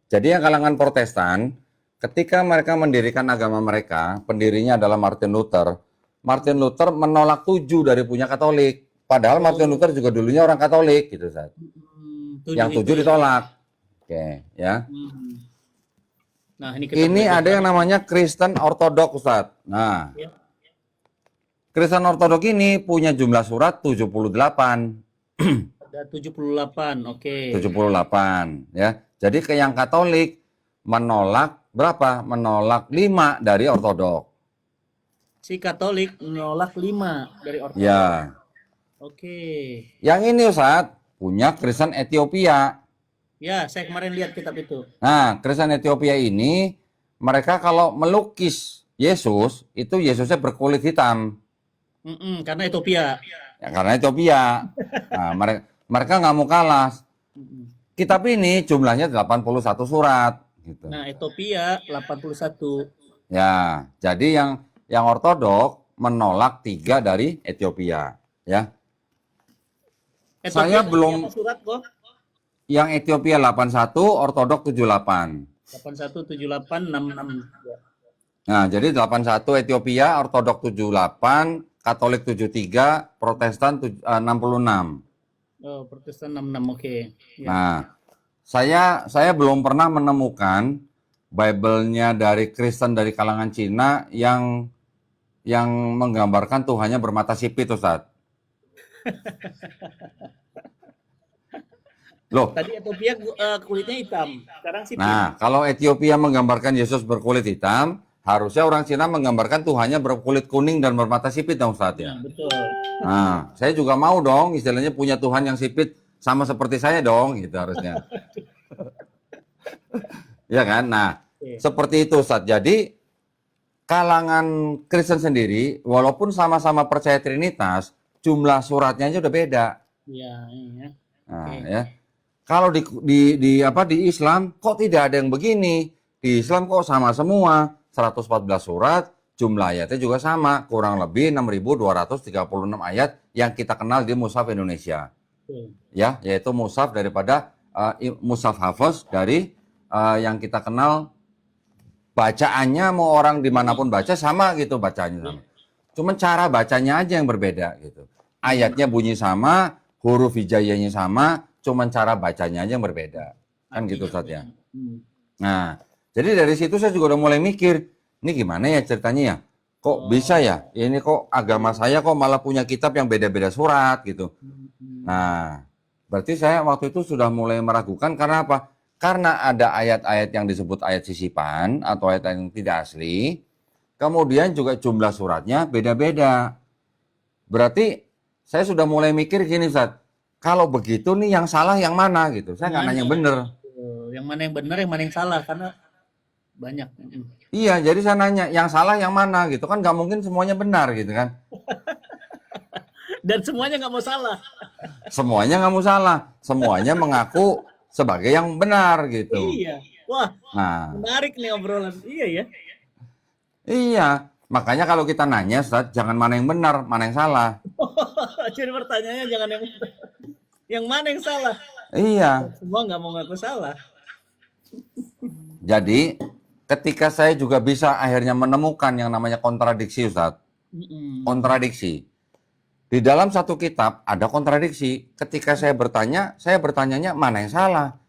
Jadi yang kalangan Protestan, ketika mereka mendirikan agama mereka, pendirinya adalah Martin Luther. Martin Luther menolak 7 dari punya Katolik. Padahal Martin Luther juga dulunya orang Katolik, gitu, Ustaz. Yang 7 itu ya. ditolak. Oke, ya. Nah, ini kita Ini belajar ada yang lagi. namanya Kristen Ortodok, Ustaz. Nah, Ya. Kristen Ortodok ini punya jumlah surat 78. Ada 78, oke. 78, ya. Jadi ke yang Katolik menolak berapa? Menolak 5 dari Ortodok. Si Katolik menolak 5 dari Ortodok. Ya. Oke. Yang ini Ustaz punya Kristen Ethiopia. Ya, saya kemarin lihat kitab itu. Nah, Kristen Ethiopia ini mereka kalau melukis Yesus itu Yesusnya berkulit hitam. Karena Ethiopia. Ya, karena Ethiopia. Nah, mereka nggak mau kalah. Kitab ini jumlahnya 81 surat gitu. Nah, Ethiopia 81. Ya, jadi yang ortodok menolak 3 dari Ethiopia, ya. Ethiopia Saya belum berapa surat kok? yang Ethiopia 81, ortodok 78. 81, 78, 66. Nah, jadi 81 Ethiopia, ortodok 78, Katolik 73, Protestan 66. Oh, Protestan 66, oke. Ya. Nah, saya belum pernah menemukan Bible-nya dari Kristen dari kalangan Cina yang menggambarkan Tuhannya bermata sipit, Ustaz. Loh, Tadi Ethiopia kulitnya hitam, sekarang sipit. nah kalau Ethiopia menggambarkan Yesus berkulit hitam, harusnya orang Cina menggambarkan Tuhannya berkulit kuning dan bermata sipit dong, Ustaz ya. Nah, betul. Nah, saya juga mau dong istilahnya punya Tuhan yang sipit sama seperti saya dong, gitu harusnya. Ya kan? Nah, seperti itu Ustaz. Jadi kalangan Kristen sendiri, walaupun sama-sama percaya Trinitas, jumlah suratnya aja udah beda. Iya, iya. Nah, ya. Kalau di Islam kok tidak ada yang begini? Di Islam kok sama semua, 114 surat, jumlah ayatnya juga sama, kurang lebih 6.236 ayat yang kita kenal di Mushaf Indonesia. Ya, yaitu mushaf daripada mushaf Hafiz dari yang kita kenal bacaannya mau orang dimanapun baca sama gitu bacaannya sama. Cuman cara bacanya aja yang berbeda gitu. Ayatnya bunyi sama, huruf hijaiyahnya sama, cuman cara bacanya aja yang berbeda. Kan gitu Ustaz ya. Nah, jadi dari situ saya juga udah mulai mikir, ini gimana ya ceritanya ya? Kok bisa ya? Ini kok agama saya kok malah punya kitab yang beda-beda surat gitu. Nah, berarti saya waktu itu sudah mulai meragukan karena apa? Karena ada ayat-ayat yang disebut ayat sisipan atau ayat yang tidak asli. Kemudian juga jumlah suratnya beda-beda. Berarti saya sudah mulai mikir gini, Ustaz. Kalau begitu nih yang salah yang mana gitu. Saya nggak nanya yang bener. Yang mana yang benar, yang mana yang salah karena banyak. Iya, jadi saya nanya yang salah yang mana gitu kan nggak mungkin semuanya benar gitu kan. Dan semuanya nggak mau salah. Semuanya nggak mau salah, semuanya mengaku sebagai yang benar gitu. Iya. Wah, Nah, menarik nih obrolan. Iya ya. iya. Makanya kalau kita nanya, Ustaz, jangan mana yang benar, mana yang salah. Jadi pertanyaannya jangan yang mana yang salah. Iya. Semua nggak mau ngaku salah. Jadi ketika saya juga bisa akhirnya menemukan yang namanya kontradiksi, Ustaz. Kontradiksi. Di dalam satu kitab ada kontradiksi. Ketika saya bertanyanya mana yang salah.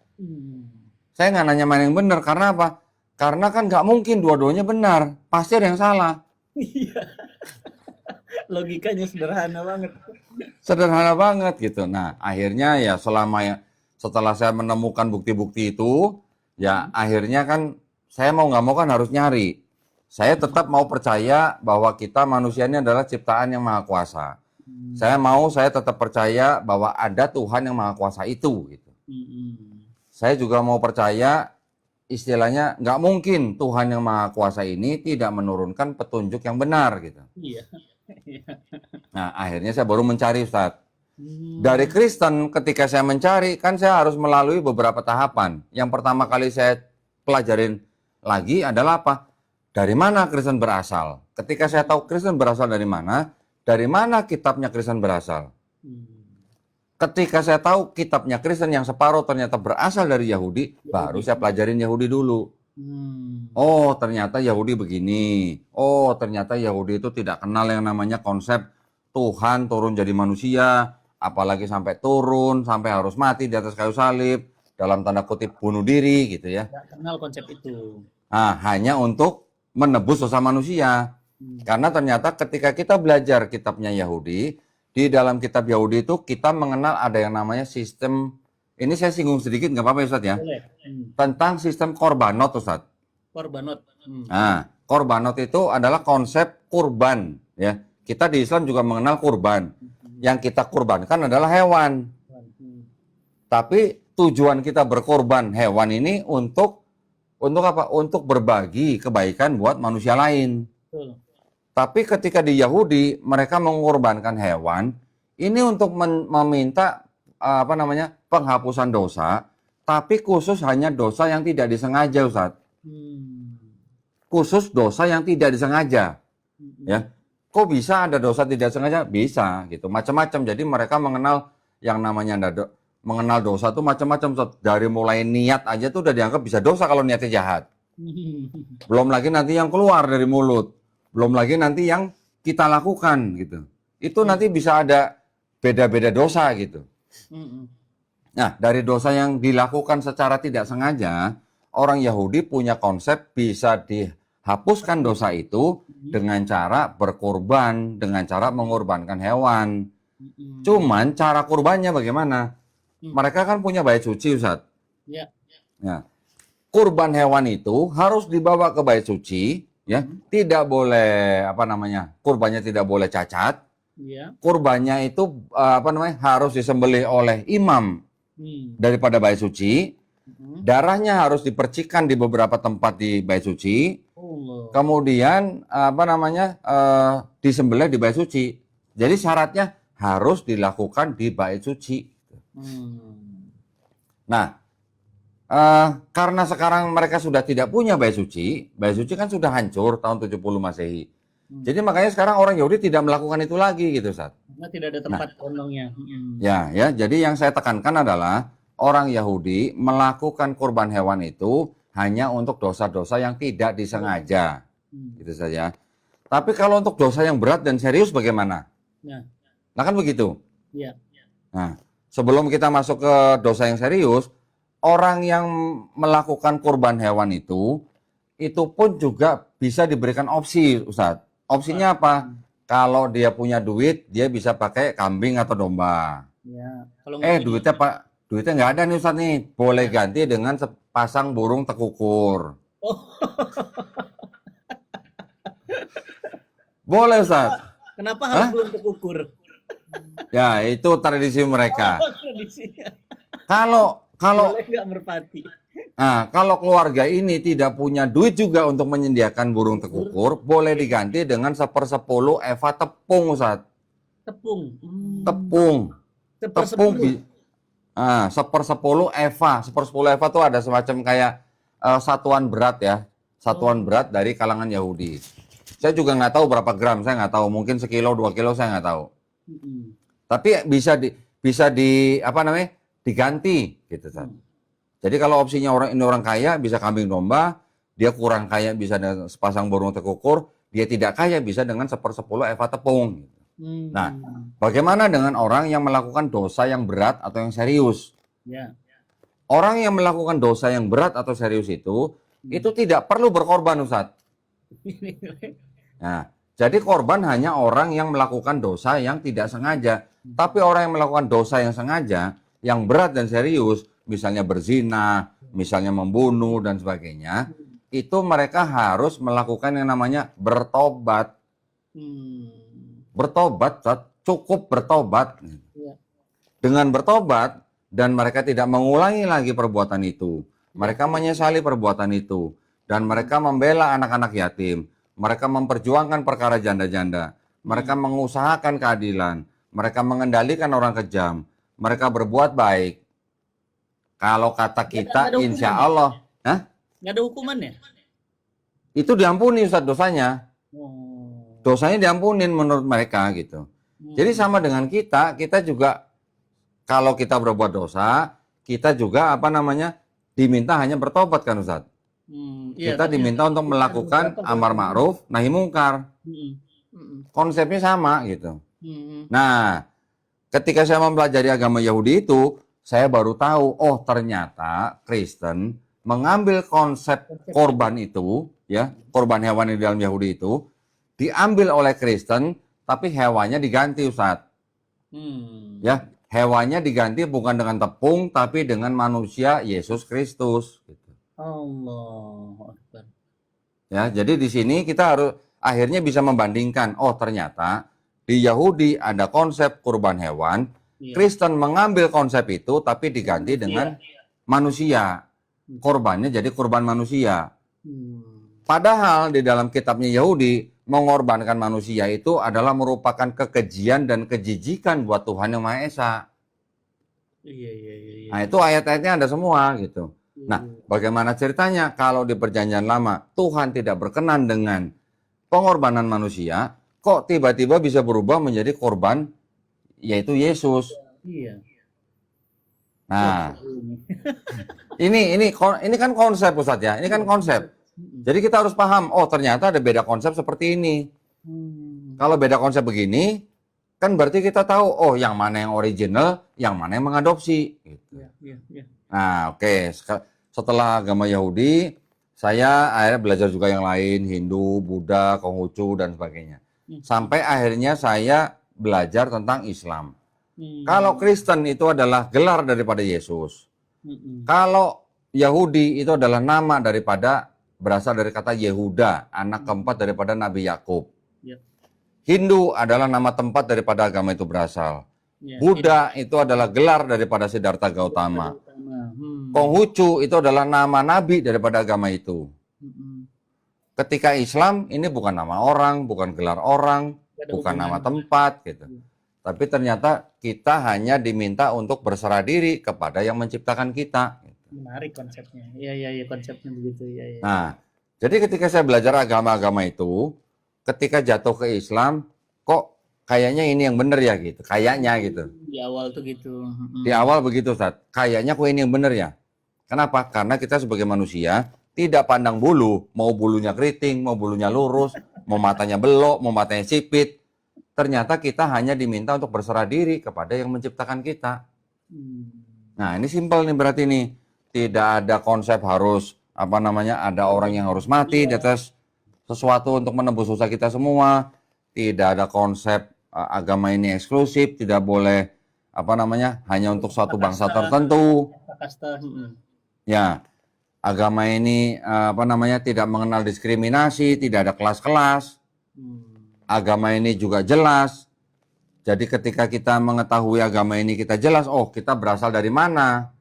Saya nggak nanya mana yang benar. Karena apa? Karena kan nggak mungkin dua-duanya benar. Pasti ada yang salah. Iya. Logikanya sederhana banget. Sederhana banget gitu. Nah, akhirnya ya setelah saya menemukan bukti-bukti itu, ya akhirnya kan saya mau nggak mau kan harus nyari. Saya tetap mau percaya bahwa kita manusia ini adalah ciptaan yang maha kuasa. Saya tetap percaya bahwa ada Tuhan yang maha kuasa itu gitu. Saya juga mau percaya istilahnya nggak mungkin Tuhan yang maha kuasa ini tidak menurunkan petunjuk yang benar gitu. Iya. Nah, akhirnya saya baru mencari Ustadz. Dari Kristen ketika saya mencari kan saya harus melalui beberapa tahapan. Yang pertama kali saya pelajarin lagi adalah apa? Dari mana Kristen berasal? Ketika saya tahu Kristen berasal dari mana kitabnya Kristen berasal? Ketika saya tahu kitabnya Kristen yang separuh ternyata berasal dari Yahudi, baru saya pelajarin Yahudi dulu. Oh, ternyata Yahudi begini. Oh, ternyata Yahudi itu tidak kenal yang namanya konsep Tuhan turun jadi manusia, apalagi sampai turun, sampai harus mati di atas kayu salib, dalam tanda kutip bunuh diri gitu ya. Nggak kenal konsep itu. Nah, hanya untuk menebus dosa manusia. Karena ternyata ketika kita belajar kitabnya Yahudi, di dalam kitab Yahudi itu kita mengenal ada yang namanya sistem, ini saya singgung sedikit nggak apa-apa ya Ustaz ya, Boleh. tentang sistem korbanot Ustaz. Korbanot. Nah, korbanot itu adalah konsep kurban ya. Kita di Islam juga mengenal kurban. Yang kita kurbankan adalah hewan. Tapi tujuan kita berkorban hewan ini untuk apa? Untuk berbagi kebaikan buat manusia lain. Betul. Tapi ketika di Yahudi mereka mengorbankan hewan ini untuk meminta apa namanya penghapusan dosa, tapi khusus hanya dosa yang tidak disengaja, Ustaz. Khusus dosa yang tidak disengaja, ya. Kok bisa ada dosa tidak sengaja? Bisa, gitu. Macam-macam. Jadi mereka mengenal yang namanya mengenal dosa itu macam-macam, Ustaz. Dari mulai niat aja tuh udah dianggap bisa dosa kalau niatnya jahat. Belum lagi nanti yang keluar dari mulut. Belum lagi nanti yang kita lakukan gitu. Itu nanti bisa ada beda-beda dosa gitu. Nah, dari dosa yang dilakukan secara tidak sengaja, orang Yahudi punya konsep bisa dihapuskan dosa itu dengan cara berkorban, dengan cara mengorbankan hewan. Cuman cara kurbannya bagaimana? Mereka kan punya bait suci, Ustaz. Ya. Nah, kurban hewan itu harus dibawa ke bait suci. Ya, tidak boleh apa namanya, kurbannya tidak boleh cacat. Ya. Kurbannya itu apa namanya harus disembelih oleh imam daripada bait suci. Darahnya harus dipercikan di beberapa tempat di bait suci. Kemudian apa namanya disembelih di bait suci. Jadi syaratnya harus dilakukan di bait suci. Nah, karena sekarang mereka sudah tidak punya bait suci kan sudah hancur tahun 70 Masehi. Jadi makanya sekarang orang Yahudi tidak melakukan itu lagi gitu, Ustaz. Karena tidak ada tempat kondongnya. Ya, jadi yang saya tekankan adalah orang Yahudi melakukan kurban hewan itu hanya untuk dosa-dosa yang tidak disengaja. Gitu saja. Tapi kalau untuk dosa yang berat dan serius bagaimana? Nah kan begitu. Ya. Nah, sebelum kita masuk ke dosa yang serius, orang yang melakukan kurban hewan itu pun juga bisa diberikan opsi, Ustadz. Opsinya apa? Kalau dia punya duit, dia bisa pakai kambing atau domba. Ya. Kalau nggak Duitnya nggak ada nih Ustadz nih. Boleh ganti dengan sepasang burung tekukur. Boleh Ustadz. Kenapa harus burung tekukur? Ya, itu tradisi mereka. Tradisinya. Kalau Boleh nggak merpati? Nah, kalau keluarga ini tidak punya duit juga untuk menyediakan burung tekukur, boleh diganti dengan 1/10 eva tepung, Ustaz. Tepung. Tepung. Tepung. 1/10 eva. 1/10 eva itu ada semacam kayak satuan berat ya. Satuan berat dari kalangan Yahudi. Saya juga nggak tahu berapa gram, saya nggak tahu. Mungkin sekilo, 2 kilo, saya nggak tahu. Tapi bisa apa namanya? Diganti gitu, Ustaz. Jadi kalau opsinya orang kaya bisa kambing domba, dia kurang kaya bisa dengan sepasang burung tekukur, dia tidak kaya bisa dengan 1/10 eva tepung. Nah, bagaimana dengan orang yang melakukan dosa yang berat atau yang serius? Ya. Orang yang melakukan dosa yang berat atau serius itu tidak perlu berkorban, Ustaz. Nah, jadi korban hanya orang yang melakukan dosa yang tidak sengaja. Tapi orang yang melakukan dosa yang sengaja, yang berat dan serius, misalnya berzina, misalnya membunuh dan sebagainya, itu mereka harus melakukan yang namanya bertobat. Bertobat, cukup bertobat. Dengan bertobat dan mereka tidak mengulangi lagi perbuatan itu, mereka menyesali perbuatan itu, dan mereka membela anak-anak yatim, mereka memperjuangkan perkara janda-janda, mereka mengusahakan keadilan, mereka mengendalikan orang kejam, mereka berbuat baik. Kalau kata kita, insya Allah, nggak ada hukumannya? Itu diampuni Ustaz dosanya. Dosanya diampunin menurut mereka gitu. Jadi sama dengan kita juga kalau kita berbuat dosa, kita juga apa namanya diminta hanya bertobat kan Ustaz. Iya, Kita tapi diminta untuk melakukan amar ma'ruf, nahi mungkar. Konsepnya sama gitu. Nah, ketika saya mempelajari agama Yahudi itu, saya baru tahu, oh ternyata Kristen mengambil konsep korban itu, ya, korban hewan di dalam Yahudi itu, diambil oleh Kristen, tapi hewannya diganti Ustaz. Ya, hewannya diganti bukan dengan tepung, tapi dengan manusia Yesus Kristus. Gitu. Allah Akbar. Ya, jadi di sini kita harus akhirnya bisa membandingkan, oh ternyata di Yahudi ada konsep kurban hewan, Kristen mengambil konsep itu tapi diganti dengan manusia. Korbannya jadi kurban manusia. Padahal di dalam kitabnya Yahudi, mengorbankan manusia itu adalah merupakan kekejian dan kejijikan buat Tuhan Yang Maha Esa. Iya. Nah, itu ayat-ayatnya ada semua gitu. Nah, bagaimana ceritanya kalau di Perjanjian Lama Tuhan tidak berkenan dengan pengorbanan manusia, kok tiba-tiba bisa berubah menjadi korban yaitu Yesus? Iya. Nah, ini kan konsep Ustadz ya. Ini kan konsep. Jadi kita harus paham, oh ternyata ada beda konsep seperti ini. Kalau beda konsep begini, kan berarti kita tahu, oh yang mana yang original, yang mana yang mengadopsi. Gitu. Nah, oke. Setelah agama Yahudi, saya akhirnya belajar juga yang lain, Hindu, Buddha, Konghucu, dan sebagainya. Sampai akhirnya saya belajar tentang Islam. Kalau Kristen itu adalah gelar daripada Yesus. Kalau Yahudi itu adalah nama daripada, berasal dari kata Yehuda, anak keempat daripada Nabi Yakub. Hindu adalah nama tempat daripada agama itu berasal. Buddha itu adalah gelar daripada Siddhartha Gautama. Konghucu itu adalah nama nabi daripada agama itu. Ketika Islam ini bukan nama orang, bukan gelar orang, bukan nama tempat gitu. Tapi ternyata kita hanya diminta untuk berserah diri kepada yang menciptakan kita. Menarik konsepnya. Iya, konsepnya begitu. Iya. Nah, jadi ketika saya belajar agama-agama itu, ketika jatuh ke Islam, kok kayaknya ini yang benar ya gitu. Kayaknya gitu. Di awal tuh gitu. Di awal begitu, Ustaz. Kayaknya kok ini yang benar ya. Kenapa? Karena kita sebagai manusia tidak pandang bulu, mau bulunya keriting, mau bulunya lurus, mau matanya belok, mau matanya sipit. Ternyata kita hanya diminta untuk berserah diri kepada yang menciptakan kita. Nah, ini simpel nih berarti nih. Tidak ada konsep harus ada orang yang harus mati di atas sesuatu untuk menembus dosa kita semua. Tidak ada konsep agama ini eksklusif, tidak boleh hanya untuk suatu bangsa tertentu. Ya, agama ini tidak mengenal diskriminasi, tidak ada kelas-kelas. Agama ini juga jelas. Jadi ketika kita mengetahui agama ini kita jelas, oh kita berasal dari mana.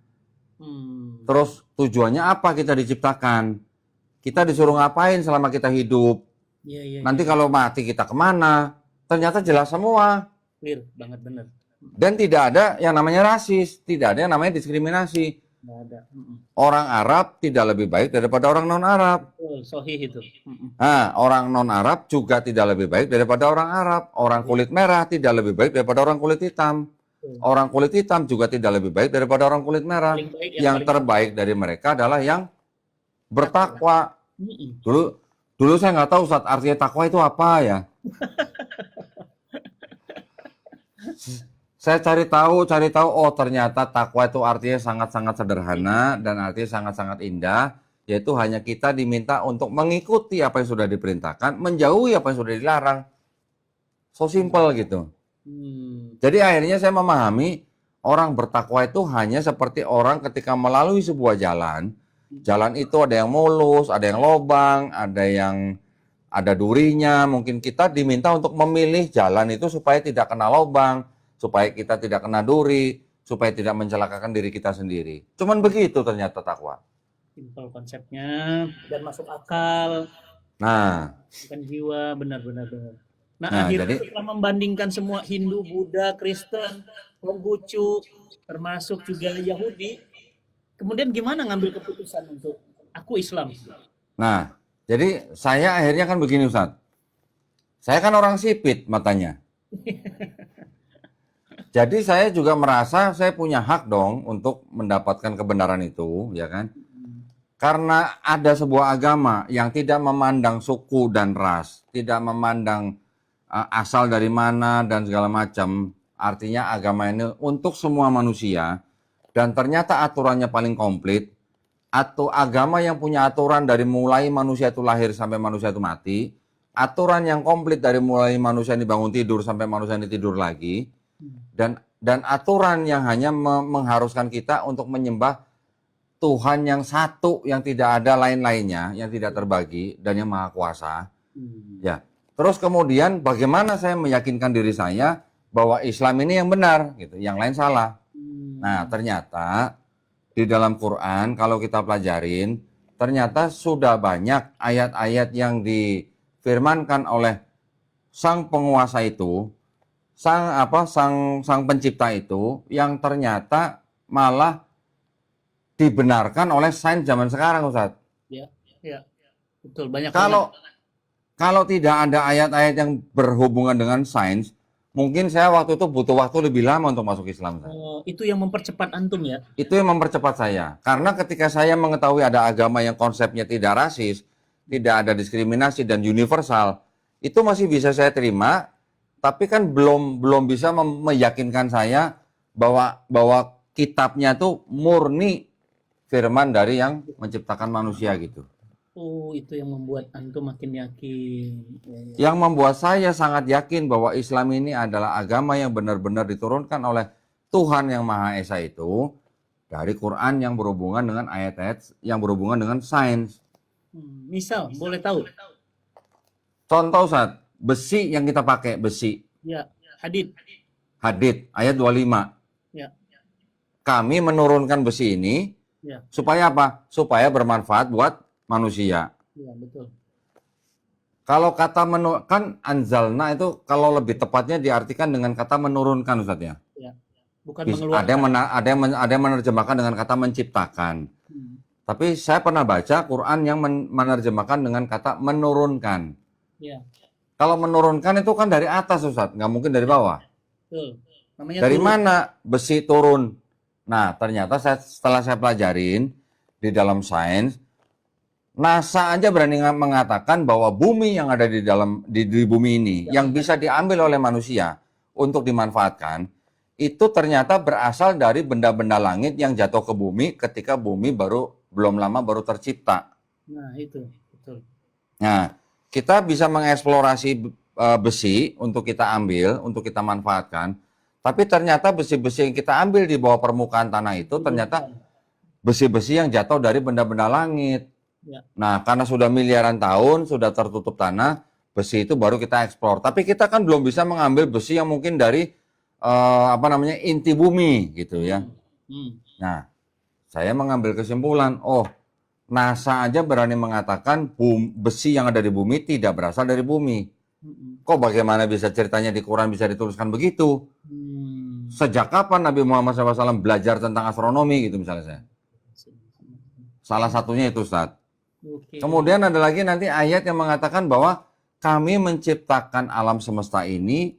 Terus tujuannya apa kita diciptakan? Kita disuruh ngapain selama kita hidup? Nanti kalau mati kita kemana? Ternyata jelas semua. Clear banget, bener. Dan tidak ada yang namanya rasis, tidak ada yang namanya diskriminasi. Nggak ada. Orang Arab tidak lebih baik daripada orang non-Arab. Sahih itu. Nah, orang non-Arab juga tidak lebih baik daripada orang Arab. Orang kulit merah tidak lebih baik daripada orang kulit hitam. Orang kulit hitam juga tidak lebih baik daripada orang kulit merah. Yang terbaik dari mereka adalah yang bertakwa. Dulu saya nggak tahu Ustaz, artinya takwa itu apa ya. Saya cari tahu, oh ternyata takwa itu artinya sangat-sangat sederhana dan artinya sangat-sangat indah, yaitu hanya kita diminta untuk mengikuti apa yang sudah diperintahkan, menjauhi apa yang sudah dilarang. So simple gitu. Jadi akhirnya saya memahami orang bertakwa itu hanya seperti orang ketika melalui sebuah jalan. Jalan itu ada yang mulus, ada yang lobang, ada durinya. Mungkin kita diminta untuk memilih jalan itu supaya tidak kena lobang, supaya kita tidak kena duri, supaya tidak mencelakakan diri kita sendiri. Cuman begitu ternyata takwa. Simpel konsepnya dan masuk akal. Nah, bukan jiwa, benar. Nah, akhirnya jadi, setelah membandingkan semua Hindu, Buddha, Kristen, Konghucu, termasuk juga Yahudi, kemudian gimana ngambil keputusan untuk aku Islam? Nah, jadi saya akhirnya kan begini Ustaz. Saya kan orang sipit matanya. Jadi saya juga merasa saya punya hak dong untuk mendapatkan kebenaran itu, ya kan? Karena ada sebuah agama yang tidak memandang suku dan ras, tidak memandang asal dari mana dan segala macam. Artinya agama ini untuk semua manusia dan ternyata aturannya paling komplit. Atau agama yang punya aturan dari mulai manusia itu lahir sampai manusia itu mati, aturan yang komplit dari mulai manusia ini bangun tidur sampai manusia ini tidur lagi, dan aturan yang hanya mengharuskan kita untuk menyembah Tuhan yang satu, yang tidak ada lain-lainnya, yang tidak terbagi dan yang maha kuasa. Ya. Terus kemudian bagaimana saya meyakinkan diri saya bahwa Islam ini yang benar gitu, yang lain salah. Nah, ternyata di dalam Quran kalau kita pelajarin, ternyata sudah banyak ayat-ayat yang difirmankan oleh sang penguasa itu, sang pencipta itu, yang ternyata malah dibenarkan oleh sains zaman sekarang, Ustaz. Ya, ya, betul. Banyak Kalau tidak ada ayat-ayat yang berhubungan dengan sains, mungkin saya waktu itu butuh waktu lebih lama untuk masuk Islam. Itu yang mempercepat antum ya? Itu yang mempercepat saya. Karena ketika saya mengetahui ada agama yang konsepnya tidak rasis, tidak ada diskriminasi dan universal, itu masih bisa saya terima, tapi kan belum bisa meyakinkan saya bahwa kitabnya itu murni firman dari yang menciptakan manusia gitu. Oh, itu yang membuat antum makin yakin. Yang membuat saya sangat yakin bahwa Islam ini adalah agama yang benar-benar diturunkan oleh Tuhan yang Maha Esa itu dari Quran yang berhubungan dengan ayat-ayat yang berhubungan dengan sains. Misal, boleh tahu? Contoh Ustaz, besi yang kita pakai, besi. Ya, hadid. Hadid, ayat 25. Ya. Kami menurunkan besi ini supaya apa? Supaya bermanfaat buat manusia. Iya, betul. Kalau kata kan anzalna itu kalau lebih tepatnya diartikan dengan kata menurunkan, Ustaz ya. Ya. Bukan mengeluarkan. Ada yang menerjemahkan dengan kata menciptakan. Tapi saya pernah baca Quran yang menerjemahkan dengan kata menurunkan. Ya. Kalau menurunkan itu kan dari atas, Ustaz, nggak mungkin dari bawah. Betul. Namanya dari turun. mana besi turun? Nah, ternyata setelah saya pelajarin di dalam sains, NASA aja berani mengatakan bahwa bumi yang ada di dalam di bumi ini yang bisa diambil oleh manusia untuk dimanfaatkan itu ternyata berasal dari benda-benda langit yang jatuh ke bumi ketika bumi belum lama tercipta. Nah, itu betul. Nah, kita bisa mengeksplorasi besi untuk kita ambil, untuk kita manfaatkan. Tapi ternyata besi-besi yang kita ambil di bawah permukaan tanah itu ternyata besi-besi yang jatuh dari benda-benda langit. Ya. Nah, karena sudah miliaran tahun, sudah tertutup tanah, besi itu baru kita eksplor. Tapi kita kan belum bisa mengambil besi yang mungkin dari inti bumi gitu ya. Nah, saya mengambil kesimpulan, NASA aja berani mengatakan besi yang ada di bumi tidak berasal dari bumi. Kok bagaimana bisa ceritanya di Quran bisa dituliskan begitu? Sejak kapan Nabi Muhammad SAW belajar tentang astronomi gitu misalnya saya? Salah satunya itu, Ustaz. Kemudian ada lagi nanti ayat yang mengatakan bahwa kami menciptakan alam semesta ini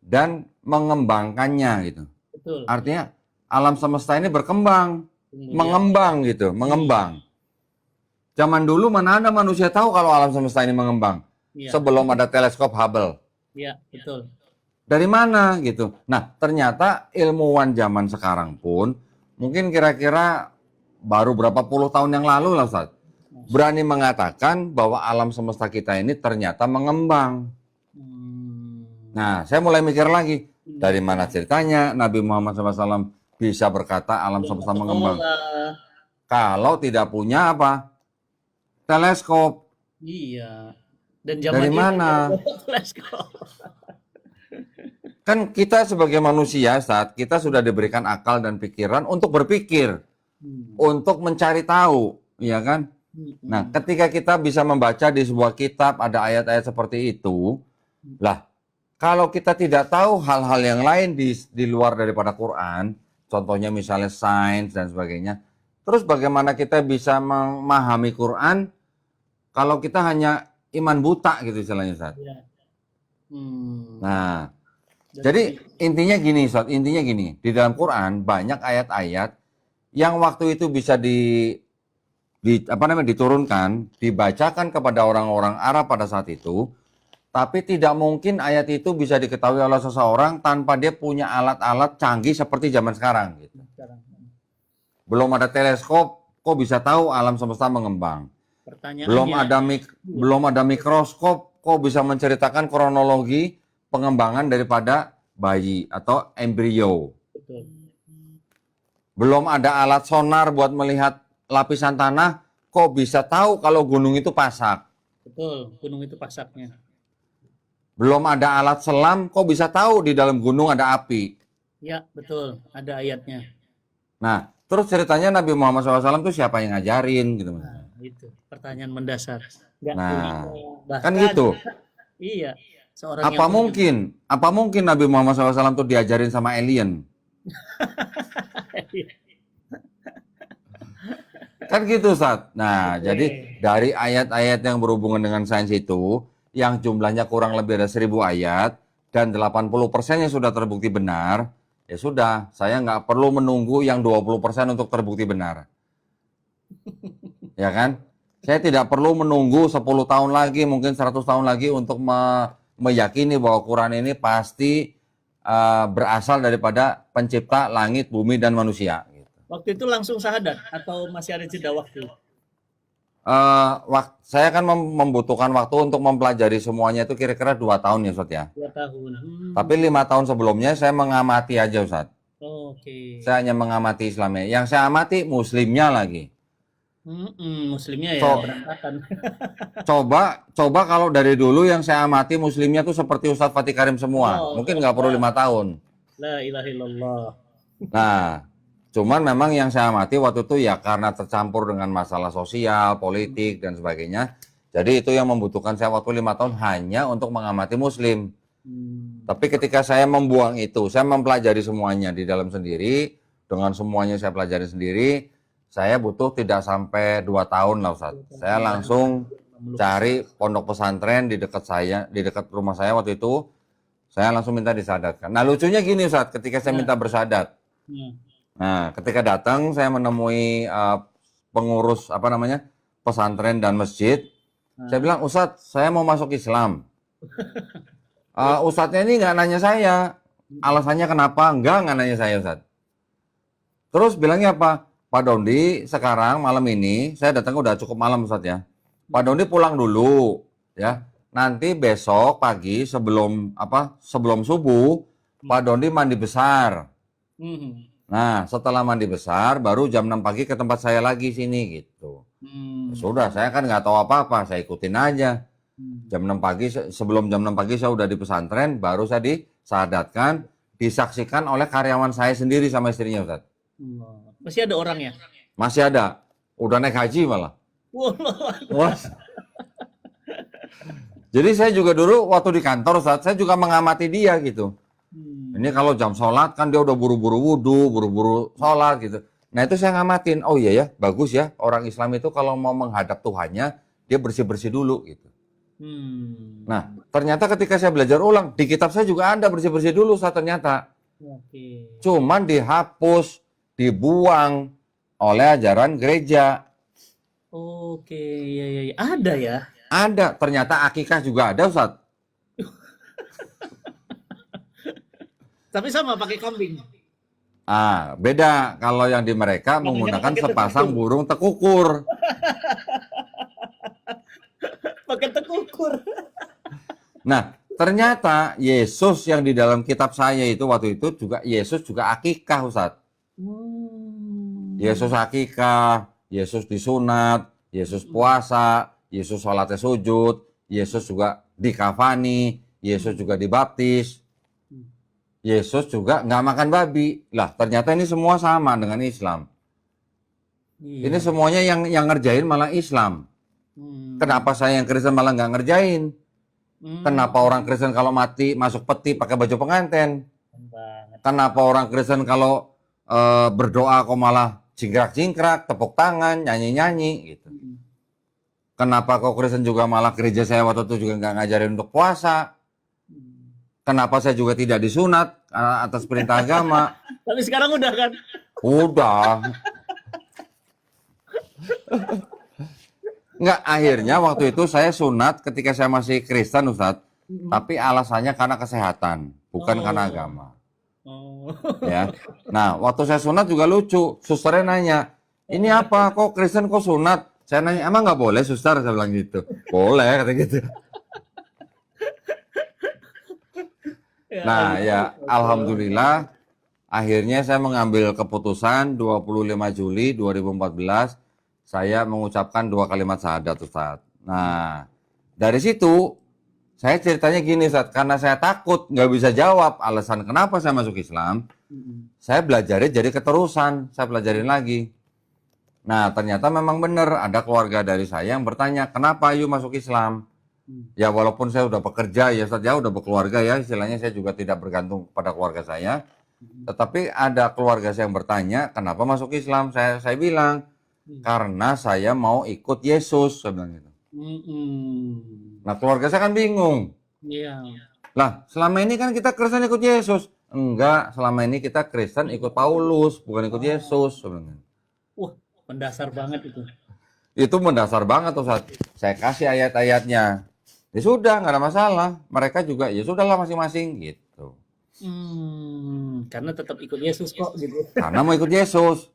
dan mengembangkannya gitu. Betul. Artinya alam semesta ini berkembang, mengembang gitu, mengembang. Zaman dulu mana ada manusia tahu kalau alam semesta ini mengembang? Ya. Sebelum ada teleskop Hubble. Iya, betul. Dari mana gitu? Nah, ternyata ilmuwan zaman sekarang pun mungkin kira-kira baru berapa puluh tahun yang lalu lah, Ustaz, berani mengatakan bahwa alam semesta kita ini ternyata mengembang. Nah, saya mulai mikir lagi, dari mana ceritanya Nabi Muhammad SAW bisa berkata alam semesta mengembang? Kalau tidak punya apa? Teleskop. Iya. Dan dari mana? Teleskop. Kan kita sebagai manusia, saat kita sudah diberikan akal dan pikiran untuk berpikir, untuk mencari tahu, ya kan? Nah, ketika kita bisa membaca di sebuah kitab ada ayat-ayat seperti itu, lah, kalau kita tidak tahu hal-hal yang lain di luar daripada Quran, contohnya misalnya sains dan sebagainya, terus bagaimana kita bisa memahami Quran kalau kita hanya iman buta gitu istilahnya, Ustaz? Nah, Jadi intinya gini, Ustaz, intinya gini, di dalam Quran banyak ayat-ayat yang waktu itu bisa diturunkan, dibacakan kepada orang-orang Arab pada saat itu, tapi tidak mungkin ayat itu bisa diketahui oleh seseorang tanpa dia punya alat-alat canggih seperti zaman sekarang gitu. Belum ada teleskop, kok bisa tahu alam semesta mengembang. Belum ada mikroskop, kok bisa menceritakan kronologi pengembangan daripada bayi atau embrio. Betul. Belum ada alat sonar buat melihat lapisan tanah, kok bisa tahu kalau gunung itu pasak. Betul, gunung itu pasaknya. Belum ada alat selam, kok bisa tahu di dalam gunung ada api. Ya, betul, ada ayatnya. Nah, terus ceritanya Nabi Muhammad SAW itu siapa yang ngajarin gitu. Nah, itu pertanyaan mendasar. Nggak Nah, bahkan, kan gitu. Iya. Apa mungkin Nabi Muhammad SAW itu diajarin sama alien? Kan gitu, Ustaz. Nah, jadi dari ayat-ayat yang berhubungan dengan sains itu, yang jumlahnya kurang lebih ada 1000 ayat, dan 80%-nya sudah terbukti benar, ya sudah, saya nggak perlu menunggu yang 20% untuk terbukti benar. Ya kan? Saya tidak perlu menunggu 10 tahun lagi, mungkin 100 tahun lagi untuk meyakini bahwa Quran ini pasti berasal daripada pencipta langit, bumi, dan manusia. Gitu. Waktu itu langsung syahadat atau masih ada jeda waktu? Saya kan membutuhkan waktu untuk mempelajari semuanya itu kira-kira 2 tahun ya Ustaz ya. 2 tahun. Tapi 5 tahun sebelumnya saya mengamati aja Ustaz. Oke. Saya hanya mengamati Islamnya. Yang saya amati Muslimnya lagi. Muslimnya ya berantakan. Coba kalau dari dulu yang saya amati Muslimnya tuh seperti Ustadz Fatih Karim semua. Mungkin nggak perlu 5 tahun. La ilaha illallah. Nah, cuman memang yang saya amati waktu itu ya karena tercampur dengan masalah sosial, politik, dan sebagainya. Jadi itu yang membutuhkan saya waktu 5 tahun hanya untuk mengamati Muslim. Tapi ketika saya membuang itu, saya mempelajari semuanya di dalam sendiri, dengan semuanya saya pelajari sendiri, saya butuh tidak sampai 2 tahun lah Ustaz. Saya langsung cari pondok pesantren di dekat rumah saya waktu itu. Saya langsung minta disadatkan. Nah lucunya gini Ustaz, ketika saya minta bersadat. Nah ketika datang saya menemui pengurus pesantren dan masjid. Saya bilang, Ustadz saya mau masuk Islam. Ustadznya ini nggak nanya saya. Alasannya kenapa? Nggak nanya saya Ustadz. Terus bilangnya apa? Pak Dondi, sekarang malam ini, saya datang udah cukup malam Ustaz ya. Pak Dondi pulang dulu, ya. Nanti besok pagi sebelum subuh, Pak Dondi mandi besar. Nah, setelah mandi besar, baru jam 6 pagi ke tempat saya lagi sini gitu. Sudah, saya kan nggak tahu apa-apa, saya ikutin aja. Jam 6 pagi, sebelum jam 6 pagi saya udah di pesantren, baru saya disadatkan, disaksikan oleh karyawan saya sendiri sama istrinya Ustaz. Masih ada orangnya? Masih ada. Udah naik haji malah. Wah. Jadi saya juga dulu waktu di kantor Ustaz, saya juga mengamati dia gitu. Ini kalau jam sholat kan dia udah buru-buru wudhu, buru-buru sholat gitu. Nah itu saya ngamatin, oh iya ya, bagus ya. Orang Islam itu kalau mau menghadap Tuhannya, dia bersih-bersih dulu gitu. Nah ternyata ketika saya belajar ulang, di kitab saya juga ada bersih-bersih dulu Ustaz ternyata. Cuman dihapus, dibuang oleh ajaran gereja. Oke, iya. Ada ya? Ada, ternyata akikah juga ada Ustaz. Tapi sama pakai kambing. Beda kalau yang di mereka menggunakan sepasang burung tekukur. Pakai tekukur. Nah, ternyata Yesus yang di dalam kitab saya itu waktu itu juga Yesus juga akikah Ustaz. Yesus akikah, Yesus disunat, Yesus puasa, Yesus sholatnya sujud, Yesus juga dikafani, Yesus juga dibaptis, Yesus juga nggak makan babi. Lah ternyata ini semua sama dengan Islam. Ini semuanya yang ngerjain malah Islam. Kenapa saya yang Kristen malah nggak ngerjain? Kenapa orang Kristen kalau mati masuk peti pakai baju pengantin? Kenapa orang Kristen kalau berdoa kok malah jingkrak-jingkrak, tepuk tangan, nyanyi-nyanyi gitu. Kenapa kok Kristen juga malah gereja saya waktu itu juga nggak ngajarin untuk puasa? Kenapa saya juga tidak disunat atas perintah agama? Tapi sekarang udah kan? Udah. Enggak, akhirnya waktu itu saya sunat ketika saya masih Kristen, Ustadz. Tapi alasannya karena kesehatan, bukan karena agama. Oh. Ya. Nah, waktu saya sunat juga lucu. Susternya nanya, ini apa? Kok Kristen kok sunat? Saya nanya, emang nggak boleh, suster? Saya bilang gitu. Boleh, kata gitu. Nah, ya alhamdulillah akhirnya saya mengambil keputusan 25 Juli 2014 saya mengucapkan 2 kalimat syahadat, Ustaz. Nah, dari situ saya ceritanya gini, Ustaz, karena saya takut nggak bisa jawab alasan kenapa saya masuk Islam, saya belajarnya jadi keterusan, saya pelajarin lagi. Nah, ternyata memang benar ada keluarga dari saya yang bertanya, kenapa Ayu masuk Islam? Ya walaupun saya udah bekerja ya Ustaz, ya udah berkeluarga ya, istilahnya saya juga tidak bergantung pada keluarga saya. Tetapi ada keluarga saya yang bertanya, kenapa masuk Islam? Saya bilang, karena saya mau ikut Yesus, saya bilang gitu. Nah, keluarga saya kan bingung. Iya. Lah, selama ini kan kita Kristen ikut Yesus. Enggak, selama ini kita Kristen ikut Paulus, bukan ikut Yesus, saya bilang gitu. Wah, mendasar banget itu. Itu mendasar banget Ustaz. Saya kasih ayat-ayatnya. Ya sudah, nggak ada masalah. Mereka juga ya sudahlah masing-masing gitu. Karena tetap ikut Yesus kok gitu. Karena mau ikut Yesus.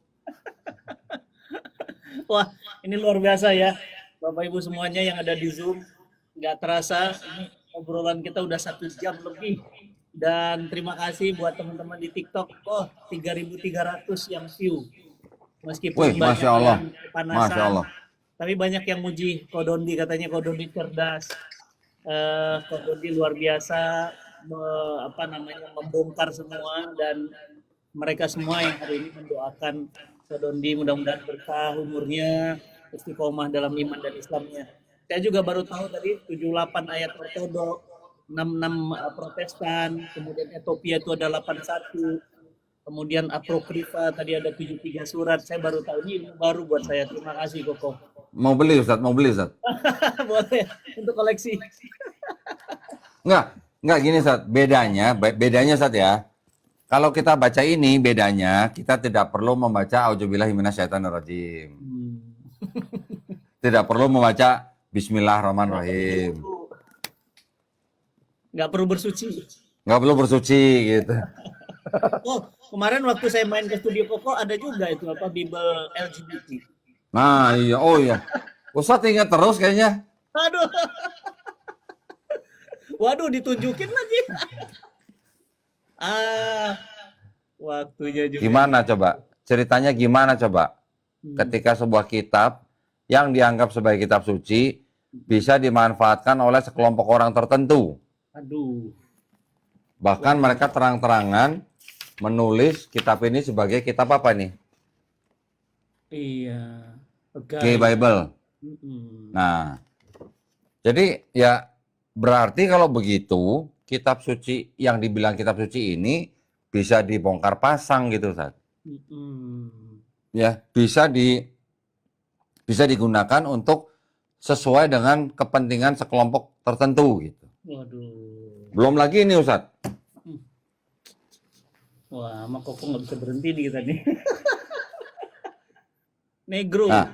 Wah, ini luar biasa ya, Bapak Ibu semuanya yang ada di Zoom. Nggak terasa, ini obrolan kita udah 1 jam lebih. Dan terima kasih buat teman-teman di TikTok. Oh, 3.300 yang view. Meskipun Wih, banyak Masya Allah. yang kepanasan, Masya Allah. tapi banyak yang muji Kodondi, katanya Kodondi cerdas. Kodondi luar biasa, membongkar semua, dan mereka semua yang hari ini mendoakan Kodondi mudah-mudahan berkah umurnya, istiqomah dalam iman dan Islamnya. Saya juga baru tahu tadi 78 ayat ortodok, 66 Protestan, kemudian Ethiopia itu ada 81, kemudian Apokrifa tadi ada 73 surat. Saya baru tahu, ini ilmu baru buat saya. Terima kasih Koko. Mau beli Ustaz, mau beli Ustaz. Boleh untuk koleksi. Enggak gini Ustaz. Bedanya Ustaz ya. Kalau kita baca ini bedanya, kita tidak perlu membaca auzubillahi minasyaitonirrajim. Tidak perlu membaca bismillahirrahmanirrahim. Nggak perlu bersuci. Nggak perlu bersuci gitu. Oh, kemarin waktu saya main ke studio Koko ada juga itu apa Bible LGBT. Nah, iya, oh iya. Ustaz ingat terus kayaknya. Aduh. Waduh, ditunjukin lagi. Waktunya juga. Gimana coba? Ceritanya gimana coba? Ketika sebuah kitab yang dianggap sebagai kitab suci bisa dimanfaatkan oleh sekelompok orang tertentu. Aduh. Bahkan mereka terang-terangan menulis kitab ini sebagai kitab apa nih? Iya. Gay Bible. Nah, jadi ya berarti kalau begitu kitab suci yang dibilang kitab suci ini bisa dibongkar pasang gitu, Ustaz. Ya, bisa digunakan untuk sesuai dengan kepentingan sekelompok tertentu gitu. Waduh. Belum lagi ini, Ustaz. Wah, sama Koko nggak bisa berhenti nih kita nih. Negro. Nah,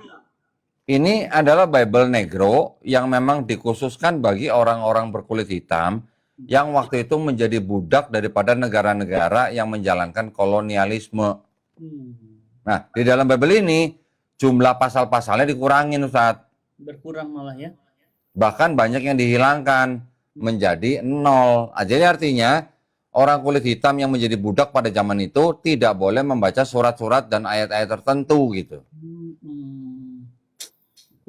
ini adalah Bible Negro yang memang dikhususkan bagi orang-orang berkulit hitam yang waktu itu menjadi budak daripada negara-negara yang menjalankan kolonialisme. Nah, di dalam Bible ini jumlah pasal-pasalnya dikurangin, Ustaz. Berkurang malah ya. Bahkan banyak yang dihilangkan menjadi 0. Jadi artinya orang kulit hitam yang menjadi budak pada zaman itu tidak boleh membaca surat-surat dan ayat-ayat tertentu gitu.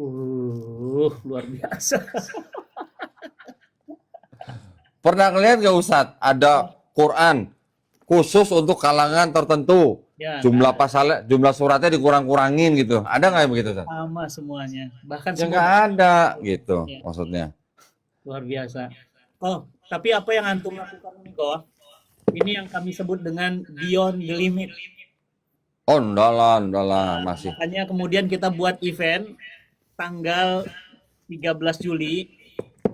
Luar biasa. Pernah ngeliat gak Ustadz? Ada Quran khusus untuk kalangan tertentu. Ya, Jumlah pasalnya, jumlah suratnya dikurang-kurangin gitu. Ada nggak yang begitu Ustadz? sama semuanya. Bahkan Ya nggak ada gitu Ya. maksudnya. Luar biasa. Oh, tapi apa yang antum lakukan ini kok? Ini yang kami sebut dengan beyond the limit. Oh, enggak lah, masih. Makanya kemudian kita buat event tanggal 13 Juli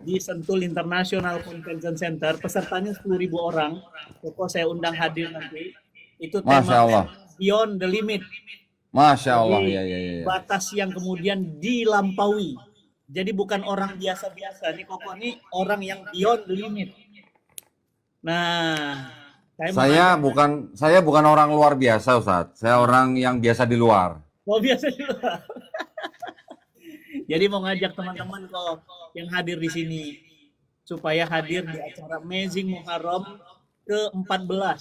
di Sentul International Convention Center. Pesertanya 10.000 orang. Koko saya undang hadir nanti. Itu Masya tema Allah. Beyond the Limit. Masya Allah, Jadi ya, ya, ya. batas yang kemudian dilampaui. Jadi bukan orang biasa-biasa. Nih Koko nih orang yang beyond the limit. Nah, Saya bukan orang luar biasa, Ustadz. Saya orang yang biasa di luar. mau biasa juga. Jadi mau ngajak teman-teman kok yang hadir di sini supaya hadir di acara Amazing Muharram ke-14.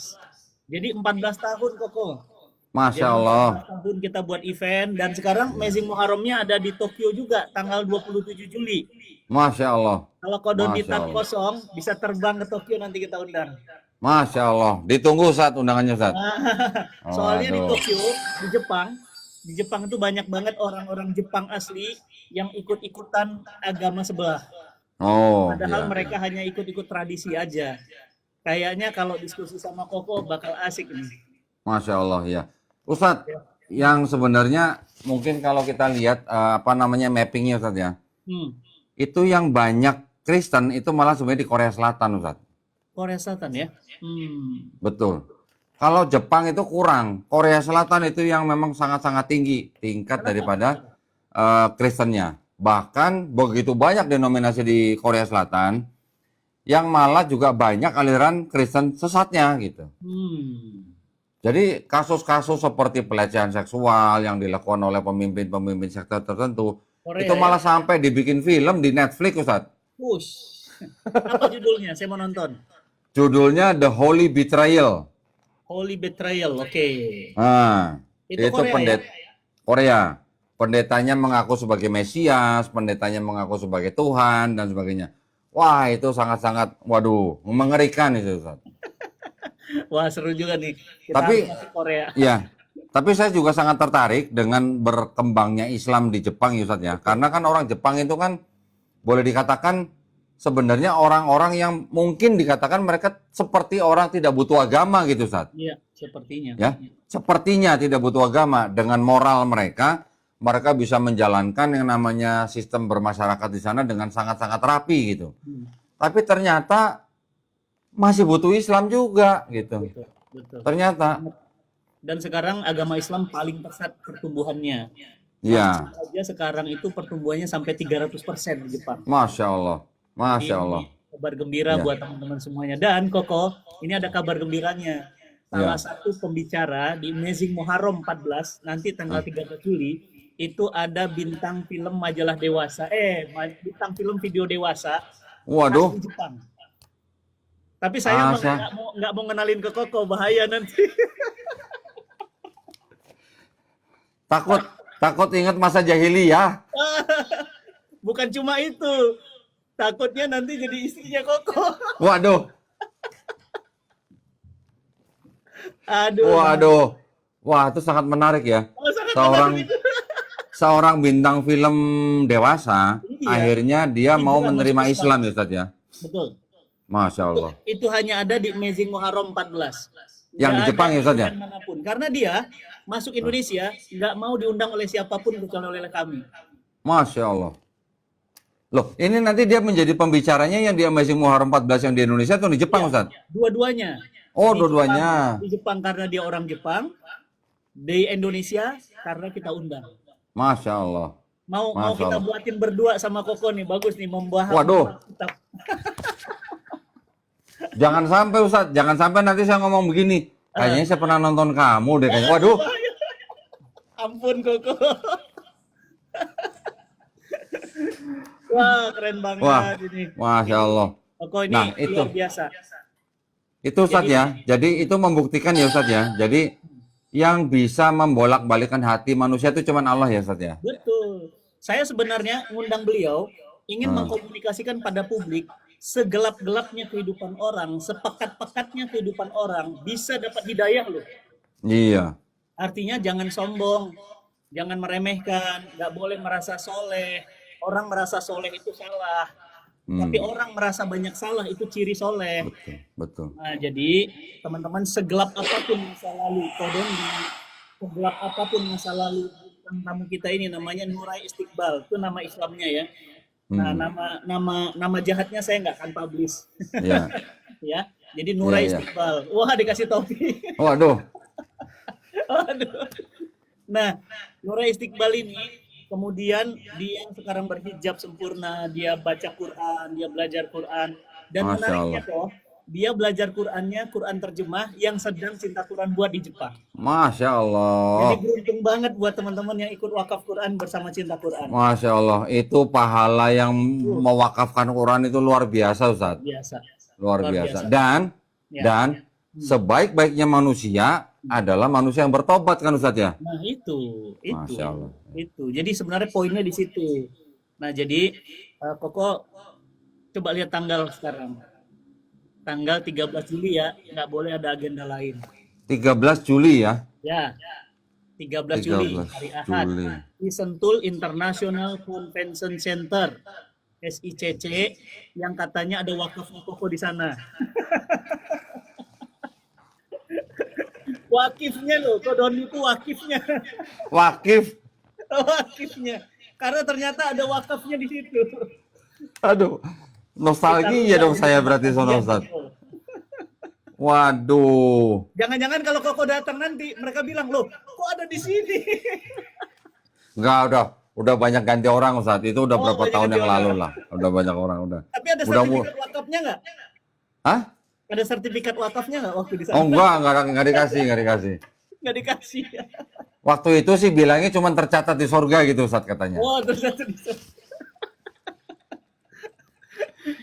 Jadi 14 tahun Koko. Masya Jadi Allah. 14 tahun kita buat event dan sekarang Amazing Muharramnya ada di Tokyo juga tanggal 27 Juli. Masya Allah. Kalau Kodon Masya Ditan Allah. kosong bisa terbang ke Tokyo nanti kita undang. Masya Allah. Ditunggu Ustadz undangannya, Ustadz. Soalnya di Waduh. Tokyo, di Jepang itu banyak banget orang-orang Jepang asli yang ikut-ikutan agama sebelah. Oh, Padahal ya. mereka hanya ikut-ikut tradisi aja. Kayaknya kalau diskusi sama Koko bakal asik nih. Masya Allah, ya. Ustadz, yang sebenarnya mungkin kalau kita lihat mappingnya, Ustadz ya, Hmm. itu yang banyak Kristen itu malah sebenarnya di Korea Selatan, Ustadz. Korea Selatan ya. Betul. Kalau Jepang itu kurang, Korea Selatan itu yang memang sangat-sangat tinggi tingkat daripada Kristennya. Bahkan begitu banyak denominasi di Korea Selatan, yang malah juga banyak aliran Kristen sesatnya gitu. Jadi kasus-kasus seperti pelecehan seksual yang dilakukan oleh pemimpin-pemimpin sekte tertentu, Korea, itu malah ya? sampai dibikin film di Netflix, Ustadz. Push. Apa judulnya? Saya mau nonton. Judulnya The Holy Betrayal. Holy Betrayal. Oke. Nah, Itu itu Korea, ya? Korea. Pendetanya mengaku sebagai Mesias, pendetanya mengaku sebagai Tuhan dan sebagainya. Wah, itu sangat-sangat, waduh, mengerikan itu, Ustaz. Wah, seru juga nih. Kita Tapi, harus masuk Korea. ya, tapi saya juga sangat tertarik dengan berkembangnya Islam di Jepang, Ustaz ya. Karena kan orang Jepang itu kan boleh dikatakan sebenarnya orang-orang yang mungkin dikatakan mereka seperti orang tidak butuh agama gitu, Ustaz. Iya, sepertinya. Ya, sepertinya tidak butuh agama. Dengan moral mereka bisa menjalankan yang namanya sistem bermasyarakat di sana dengan sangat-sangat rapi gitu. Tapi ternyata masih butuh Islam juga gitu. Betul. Ternyata. Dan sekarang agama Islam paling pesat pertumbuhannya. Ya. Aja sekarang itu pertumbuhannya sampai 300% di Jepang. Masya Allah. Masya Allah. Ini kabar gembira buat teman-teman semuanya. Dan Koko, ini ada kabar gembiranya. Salah satu pembicara di Amazing Muharram 14 nanti tanggal 13 Juli itu ada bintang film majalah dewasa, bintang film video dewasa. Waduh. Di Jepang. Tapi saya nggak mau ngenalin ke Koko, bahaya nanti. Takut ingat masa jahiliyah. Bukan cuma itu, takutnya nanti jadi istrinya Koko. Waduh. Aduh. Waduh. Wah, itu sangat menarik ya. Seorang bintang film dewasa, akhirnya dia mau menerima Islam ya, Ustaz ya. Betul. Masya Allah. Itu hanya ada di Amazing Muharram 14. Yang di Jepang ya, Ustaz ya? Manapun. Karena dia masuk Indonesia nggak mau diundang oleh siapapun kecuali oleh kami. Masya Allah. Loh, ini nanti dia menjadi pembicaranya yang di Amazing Muharram 14 yang di Indonesia atau di Jepang, Ustaz? Dua-duanya. Oh, dua-duanya. Di Jepang karena dia orang Jepang, di Indonesia karena kita undang. Masya Allah. Mau kita buatin berdua sama Koko nih, bagus nih membahas. Waduh. Jangan sampai, Ustaz, jangan sampai nanti saya ngomong begini. Kayaknya saya pernah nonton kamu deh kayaknya. Waduh. Ampun Koko. Wah, keren banget. Wah, ini. Masya Allah. Koko ini luar biasa. Itu, Ustaz ya. Jadi itu membuktikan ya, Ustaz ya. Jadi yang bisa membolak-balikkan hati manusia itu cuma Allah ya, Ustaz ya. Betul. Saya sebenarnya ngundang beliau ingin mengkomunikasikan pada publik segelap-gelapnya kehidupan orang, sepekat-pekatnya kehidupan orang bisa dapat hidayah loh. Iya. Artinya jangan sombong, jangan meremehkan, nggak boleh merasa soleh. Orang merasa soleh itu salah. Tapi orang merasa banyak salah itu ciri soleh. Betul. Nah, jadi teman-teman segelap apapun masa lalu, segelap apapun masa lalu tamu kita ini namanya Nurai Istiqbal, itu nama Islamnya ya. Nah, Hmm. nama jahatnya saya nggak akan publish. Ya, Ya. Jadi ya, Nura ya. Istiqbal. Wah, dikasih topi. Waduh, Aduh. Nah, Nura Istiqbal ini kemudian dia yang sekarang berhijab sempurna, dia baca Quran, dia belajar Quran, dan Masya menariknya Allah. kok, dia belajar Qurannya Quran terjemah yang sedang cinta Quran buat di Jepang. Masya Jadi Allah. beruntung banget buat teman-teman yang ikut wakaf Quran bersama cinta Quran. Masya Allah. Itu pahala yang Uh, mewakafkan Quran itu luar biasa, luar Ustaz. biasa, Luar luar biasa. biasa. Ya. Dan Hmm. sebaik-baiknya manusia adalah manusia yang bertobat kan Ustaz ya? Nah, itu, Masya Allah. itu. Jadi sebenarnya poinnya di situ. Nah, jadi Koko coba lihat tanggal sekarang. Tanggal 13 Juli ya, nggak boleh ada agenda lain. 13 Juli ya. Ya, 13 Juli, 13 hari Ahad, Juli. di Sentul International Convention Center, SICC, yang katanya ada wakafnya Koko di sana. Wakifnya loh, Kodon itu wakifnya. Wakif. Wakifnya. Karena ternyata ada wakafnya di situ. Aduh. Nostalgia dong saya berarti sono Ustaz. Koko. Waduh. Jangan-jangan kalau Koko datang nanti, mereka bilang, loh, kok ada di sini? Enggak, udah banyak ganti orang Ustaz. Itu udah Oh, berapa banyak tahun ganti yang lalu orang. lah. Udah banyak orang udah. Tapi ada Udah sertifikat wakafnya nggak? Hah? Ada sertifikat wakafnya nggak waktu di Oh sana? enggak dikasih, enggak dikasih. Nggak dikasih. Waktu itu sih bilangnya cuma tercatat di surga gitu Ustaz katanya. Oh, terus satu di sana.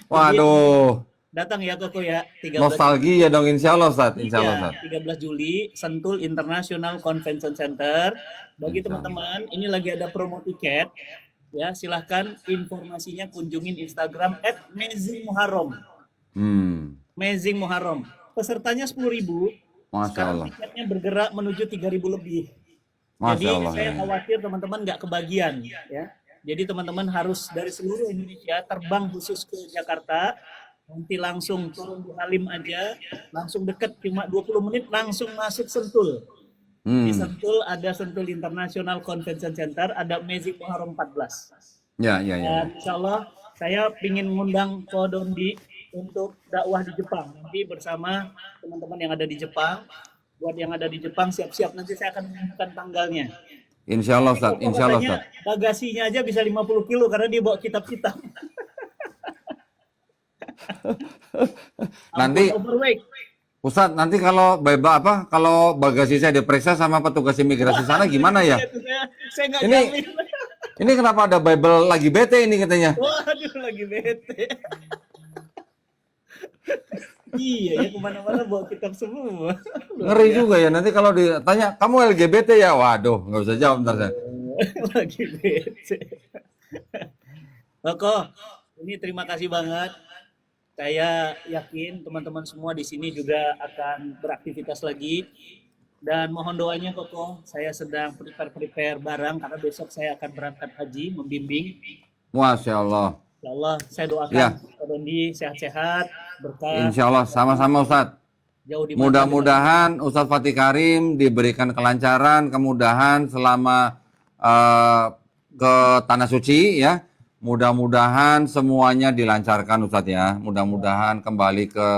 Waduh. Datang ya Koko ya, 13 Nostalgia dong insya Allah Ustaz. Insya Allah ya, Ustaz. 13 Juli, Sentul International Convention Center. Bagi Insya Allah. teman-teman, ini lagi ada promo tiket. Ya, silahkan informasinya kunjungin Instagram @mazingmuharram. Amazing Muharram. Pesertanya 10.000. Masya Sekarang Allah. tiketnya bergerak menuju 3.000 lebih. Masya Jadi Allah. saya Ya. khawatir teman-teman nggak kebagian ya. Jadi teman-teman harus dari seluruh Indonesia terbang khusus ke Jakarta. Nanti langsung turun di Halim aja, langsung deket cuma 20 menit langsung masuk Sentul. Di Sentul ada Sentul International Convention Center, ada Amazing Muharram 14. Ya, ya, ya. Dan insya Allah saya ingin mengundang Ko Dondi untuk dakwah di Jepang nanti bersama teman-teman yang ada di Jepang. Buat yang ada di Jepang siap-siap, nanti saya akan mengumumkan tanggalnya. Insya Allah Ustaz. Koko Insya Allah katanya Ustaz. bagasinya aja bisa 50 kilo karena dia bawa kitab-kitab. Nanti Overweight. Ustaz, nanti kalau kalau bagasi saya diperiksa sama petugas imigrasi sana gimana ya? Saya nggak Ini jamin. ini kenapa ada Bible lagi bete ini katanya? Waduh, lagi bete. Iya ya, kemana-mana bawa kitab semua. Ngeri juga ya nanti kalau ditanya kamu LGBT ya, waduh nggak usah jawab ntar saya. Lagi bete. Koko, ini terima kasih banget. Saya yakin teman-teman semua di sini juga akan beraktivitas lagi. Dan mohon doanya Koko, saya sedang prepare barang karena besok saya akan berangkat haji, membimbing. Masya Allah. Ya Allah, saya doakan Ya. Pak Dondi sehat-sehat, berkah, Insya Allah sama-sama Ustaz. jauh di mana. Mudah-mudahan Ustadz Fatih Karim diberikan kelancaran, kemudahan selama ke Tanah Suci ya. Mudah-mudahan semuanya dilancarkan Ustadz ya. Mudah-mudahan kembali ke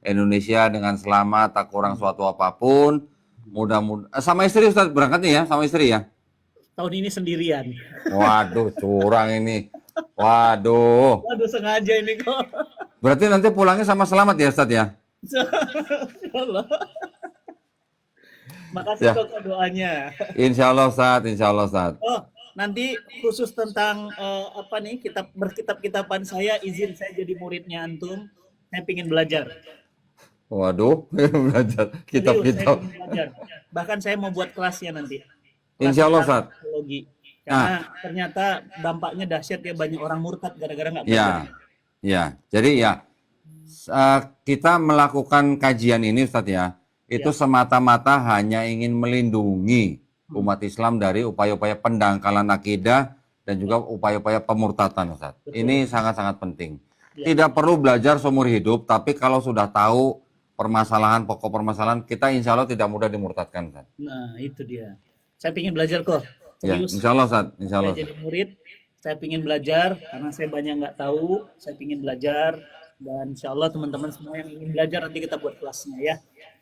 Indonesia dengan selamat, tak kurang suatu apapun. Mudah-mudahan sama istri Ustadz berangkatnya ya, sama istri ya. Tahun ini sendirian. Waduh, curang ini. Waduh. Waduh, sengaja ini kok. Berarti nanti pulangnya sama selamat ya Ustadz ya. Allah. Makasih Ya. Koko doanya. Insya Allah Ustadz, Insya Allah Ustadz. Oh, nanti khusus tentang apa nih berkitab-kitaban saya, izin saya jadi muridnya antum. Saya ingin belajar. Waduh, belajar Serius, saya kitab-kitab. ingin belajar. Bahkan saya mau buat kelasnya nanti. Insya Allah, Ustaz. Psikologi. Karena ternyata dampaknya dahsyat ya, banyak orang murtad gara-gara nggak belajar. Ya. Jadi ya, kita melakukan kajian ini Ustadz ya, itu semata-mata hanya ingin melindungi umat Islam dari upaya-upaya pendangkalan akidah dan juga upaya-upaya pemurtatan Ustadz. Ini sangat-sangat penting. Tidak perlu belajar seumur hidup, tapi kalau sudah tahu pokok permasalahan, kita insya Allah tidak mudah dimurtadkan Ustadz. Nah, itu dia. Saya ingin belajar kok. Ya, Serius. insya Allah Ustadz. Insya Allah. Saya jadi murid, Saya ingin belajar karena saya banyak nggak tahu. Saya ingin belajar dan insya Allah teman-teman semua yang ingin belajar nanti kita buat kelasnya ya.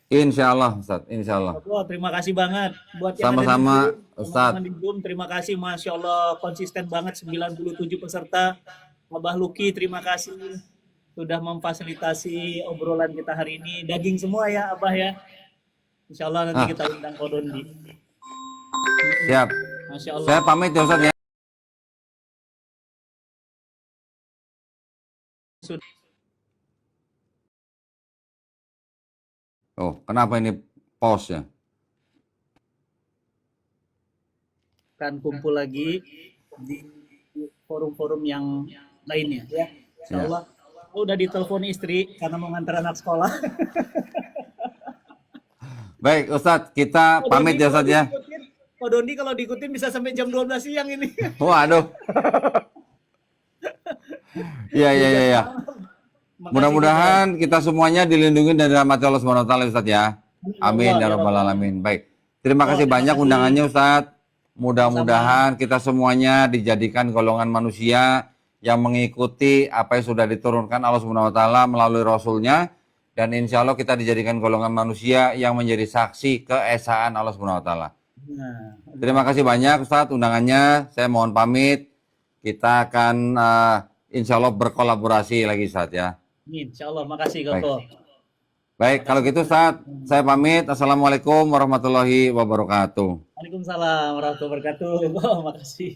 Insya Allah, Ustaz. Insya Allah. Oh, terima kasih banget buat yang ada di Sama-sama, Zoom, Ustaz. teman-teman di Zoom. Terima kasih, Masya Allah konsisten banget 97 peserta. Abah Luki, terima kasih sudah memfasilitasi obrolan kita hari ini. Daging semua ya, Abah ya. Insya Allah nanti kita undang Kodondi. Siap. Masya Allah. Saya pamit ya, Ustaz ya. Oh, kenapa ini pause ya? Akan kumpul lagi di forum-forum yang lainnya ya. Insya Allah. Udah ditelepon istri karena mau ngantar anak sekolah. Baik, Ustadz, kita pamit ya, Ustadz ya. Pak Dondi kalau diikutin bisa sampai jam 12 siang ini. Waduh. Iya. Mudah-mudahan kita semuanya dilindungi dari rahmat Allah Subhanahu wa taala, Ustadz ya. Amin ya rabbal alamin. Baik. Terima kasih banyak undangannya, Ustadz. Mudah-mudahan kita semuanya dijadikan golongan manusia yang mengikuti apa yang sudah diturunkan Allah Subhanahu wa taala melalui Rasulnya, dan insya Allah kita dijadikan golongan manusia yang menjadi saksi keesaan Allah Subhanahu wa taala. Terima kasih banyak, Ustadz, undangannya. Saya mohon pamit. Kita akan insya Allah berkolaborasi lagi, Ustadz ya. Insya Allah, makasih Koko. Baik, kalau gitu Ustadz, saya pamit. Assalamualaikum warahmatullahi wabarakatuh. Waalaikumsalam warahmatullahi wabarakatuh. Makasih.